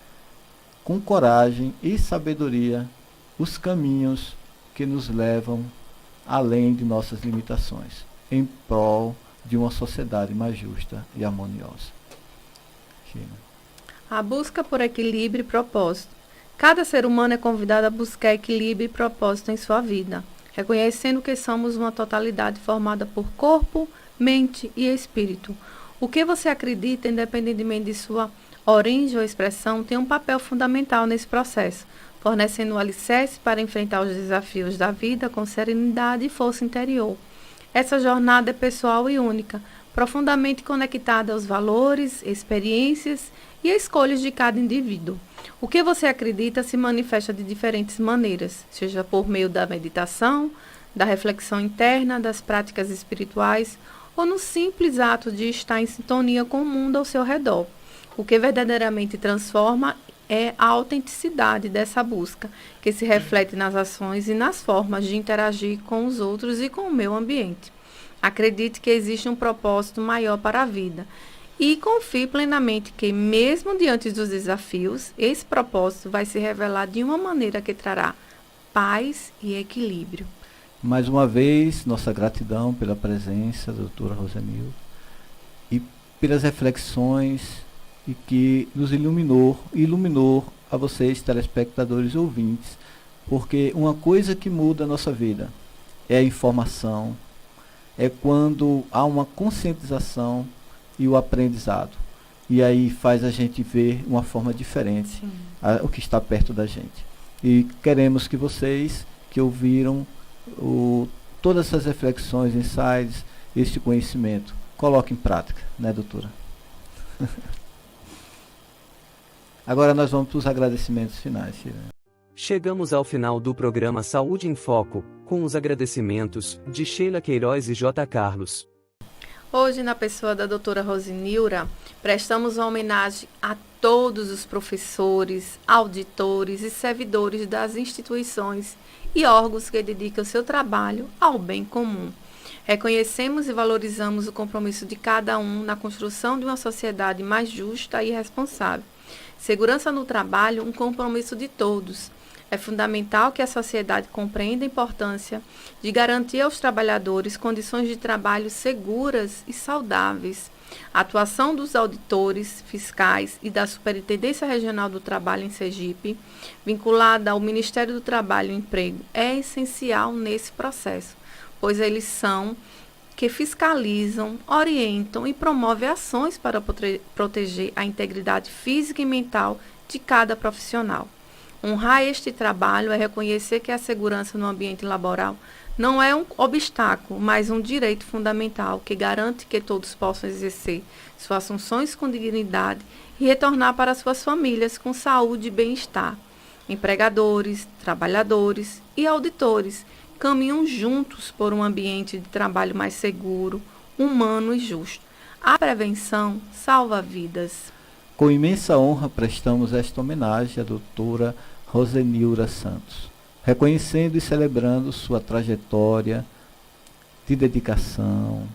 com coragem e sabedoria os caminhos que nos levam além de nossas limitações, em prol de uma sociedade mais justa e harmoniosa. Sheila. A busca por equilíbrio e propósito. Cada ser humano é convidado a buscar equilíbrio e propósito em sua vida, reconhecendo que somos uma totalidade formada por corpo, mente e espírito. O que você acredita, independentemente de sua origem ou expressão, tem um papel fundamental nesse processo, fornecendo o alicerce para enfrentar os desafios da vida com serenidade e força interior. Essa jornada é pessoal e única, profundamente conectada aos valores, experiências e escolhas de cada indivíduo. O que você acredita se manifesta de diferentes maneiras, seja por meio da meditação, da reflexão interna, das práticas espirituais ou no simples ato de estar em sintonia com o mundo ao seu redor. O que verdadeiramente transforma é a autenticidade dessa busca, que se reflete nas ações e nas formas de interagir com os outros e com o meio ambiente. Acredite que existe um propósito maior para a vida e confie plenamente que, mesmo diante dos desafios, esse propósito vai se revelar de uma maneira que trará paz e equilíbrio. Mais uma vez, nossa gratidão pela presença da doutora Rosenilda e pelas reflexões e que nos iluminou a vocês, telespectadores e ouvintes, porque uma coisa que muda a nossa vida é a informação, é quando há uma conscientização e o aprendizado. E aí faz a gente ver uma forma diferente o que está perto da gente. E queremos que vocês que ouviram todas essas reflexões, insights, este conhecimento, coloquem em prática, né, doutora? Agora nós vamos para os agradecimentos finais, Sheila. Chegamos ao final do programa Saúde em Foco, com os agradecimentos de Sheila Queiroz e J. Carlos. Hoje, na pessoa da doutora Rosenilda, prestamos uma homenagem a todos os professores, auditores e servidores das instituições e órgãos que dedicam seu trabalho ao bem comum. Reconhecemos e valorizamos o compromisso de cada um na construção de uma sociedade mais justa e responsável. Segurança no trabalho, um compromisso de todos. É fundamental que a sociedade compreenda a importância de garantir aos trabalhadores condições de trabalho seguras e saudáveis. A atuação dos auditores fiscais e da Superintendência Regional do Trabalho em Sergipe, vinculada ao Ministério do Trabalho e Emprego, é essencial nesse processo, pois eles são que fiscalizam, orientam e promovem ações para proteger a integridade física e mental de cada profissional. Honrar este trabalho é reconhecer que a segurança no ambiente laboral não é um obstáculo, mas um direito fundamental que garante que todos possam exercer suas funções com dignidade e retornar para suas famílias com saúde e bem-estar. Empregadores, trabalhadores e auditores caminham juntos por um ambiente de trabalho mais seguro, humano e justo. A prevenção salva vidas. Com imensa honra prestamos esta homenagem à doutora Rosenilda Santos, reconhecendo e celebrando sua trajetória de dedicação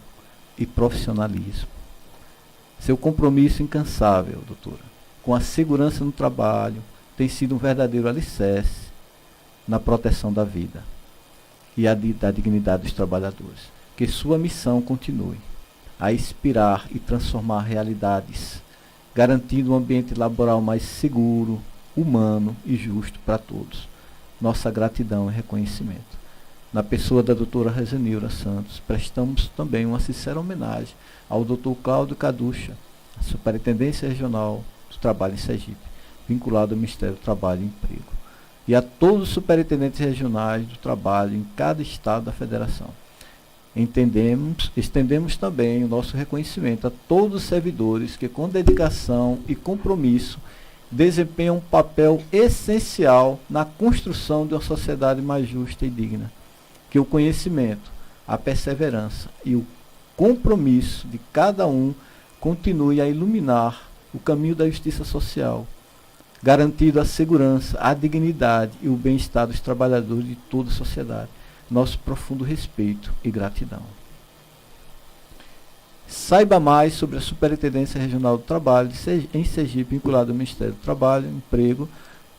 e profissionalismo. Seu compromisso incansável, doutora, com a segurança no trabalho, tem sido um verdadeiro alicerce na proteção da vida e da dignidade dos trabalhadores. Que sua missão continue a inspirar e transformar realidades, garantindo um ambiente laboral mais seguro, humano e justo para todos. Nossa gratidão e reconhecimento. Na pessoa da doutora Rosenilda Santos, prestamos também uma sincera homenagem ao doutor Cláudio Caducha, a Superintendência Regional do Trabalho em Sergipe, vinculado ao Ministério do Trabalho e Emprego, e a todos os superintendentes regionais do trabalho em cada estado da federação. Estendemos também o nosso reconhecimento a todos os servidores que, com dedicação e compromisso, desempenham um papel essencial na construção de uma sociedade mais justa e digna. Que o conhecimento, a perseverança e o compromisso de cada um continue a iluminar o caminho da justiça social, garantindo a segurança, a dignidade e o bem-estar dos trabalhadores de toda a sociedade. Nosso profundo respeito e gratidão. Saiba mais sobre a Superintendência Regional do Trabalho em Sergipe, vinculado ao Ministério do Trabalho e Emprego,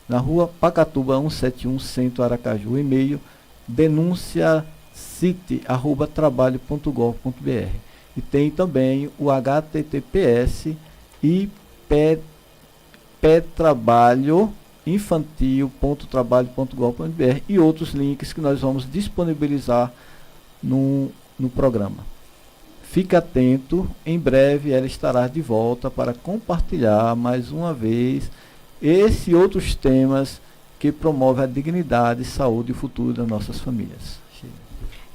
na rua Pacatuba 171, Centro Aracaju, e-mail denunciacite@trabalho.gov.br. E tem também o https e petrabalhoinfantil.trabalho.gov.br e outros links que nós vamos disponibilizar no programa. Fique atento, em breve ela estará de volta para compartilhar mais uma vez esse e outros temas que promovem a dignidade, saúde e futuro das nossas famílias.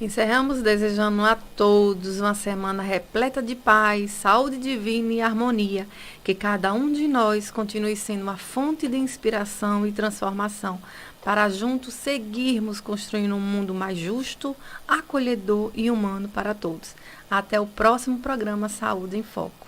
Encerramos desejando a todos uma semana repleta de paz, saúde divina e harmonia. Que cada um de nós continue sendo uma fonte de inspiração e transformação, para juntos seguirmos construindo um mundo mais justo, acolhedor e humano para todos. Até o próximo programa Saúde em Foco.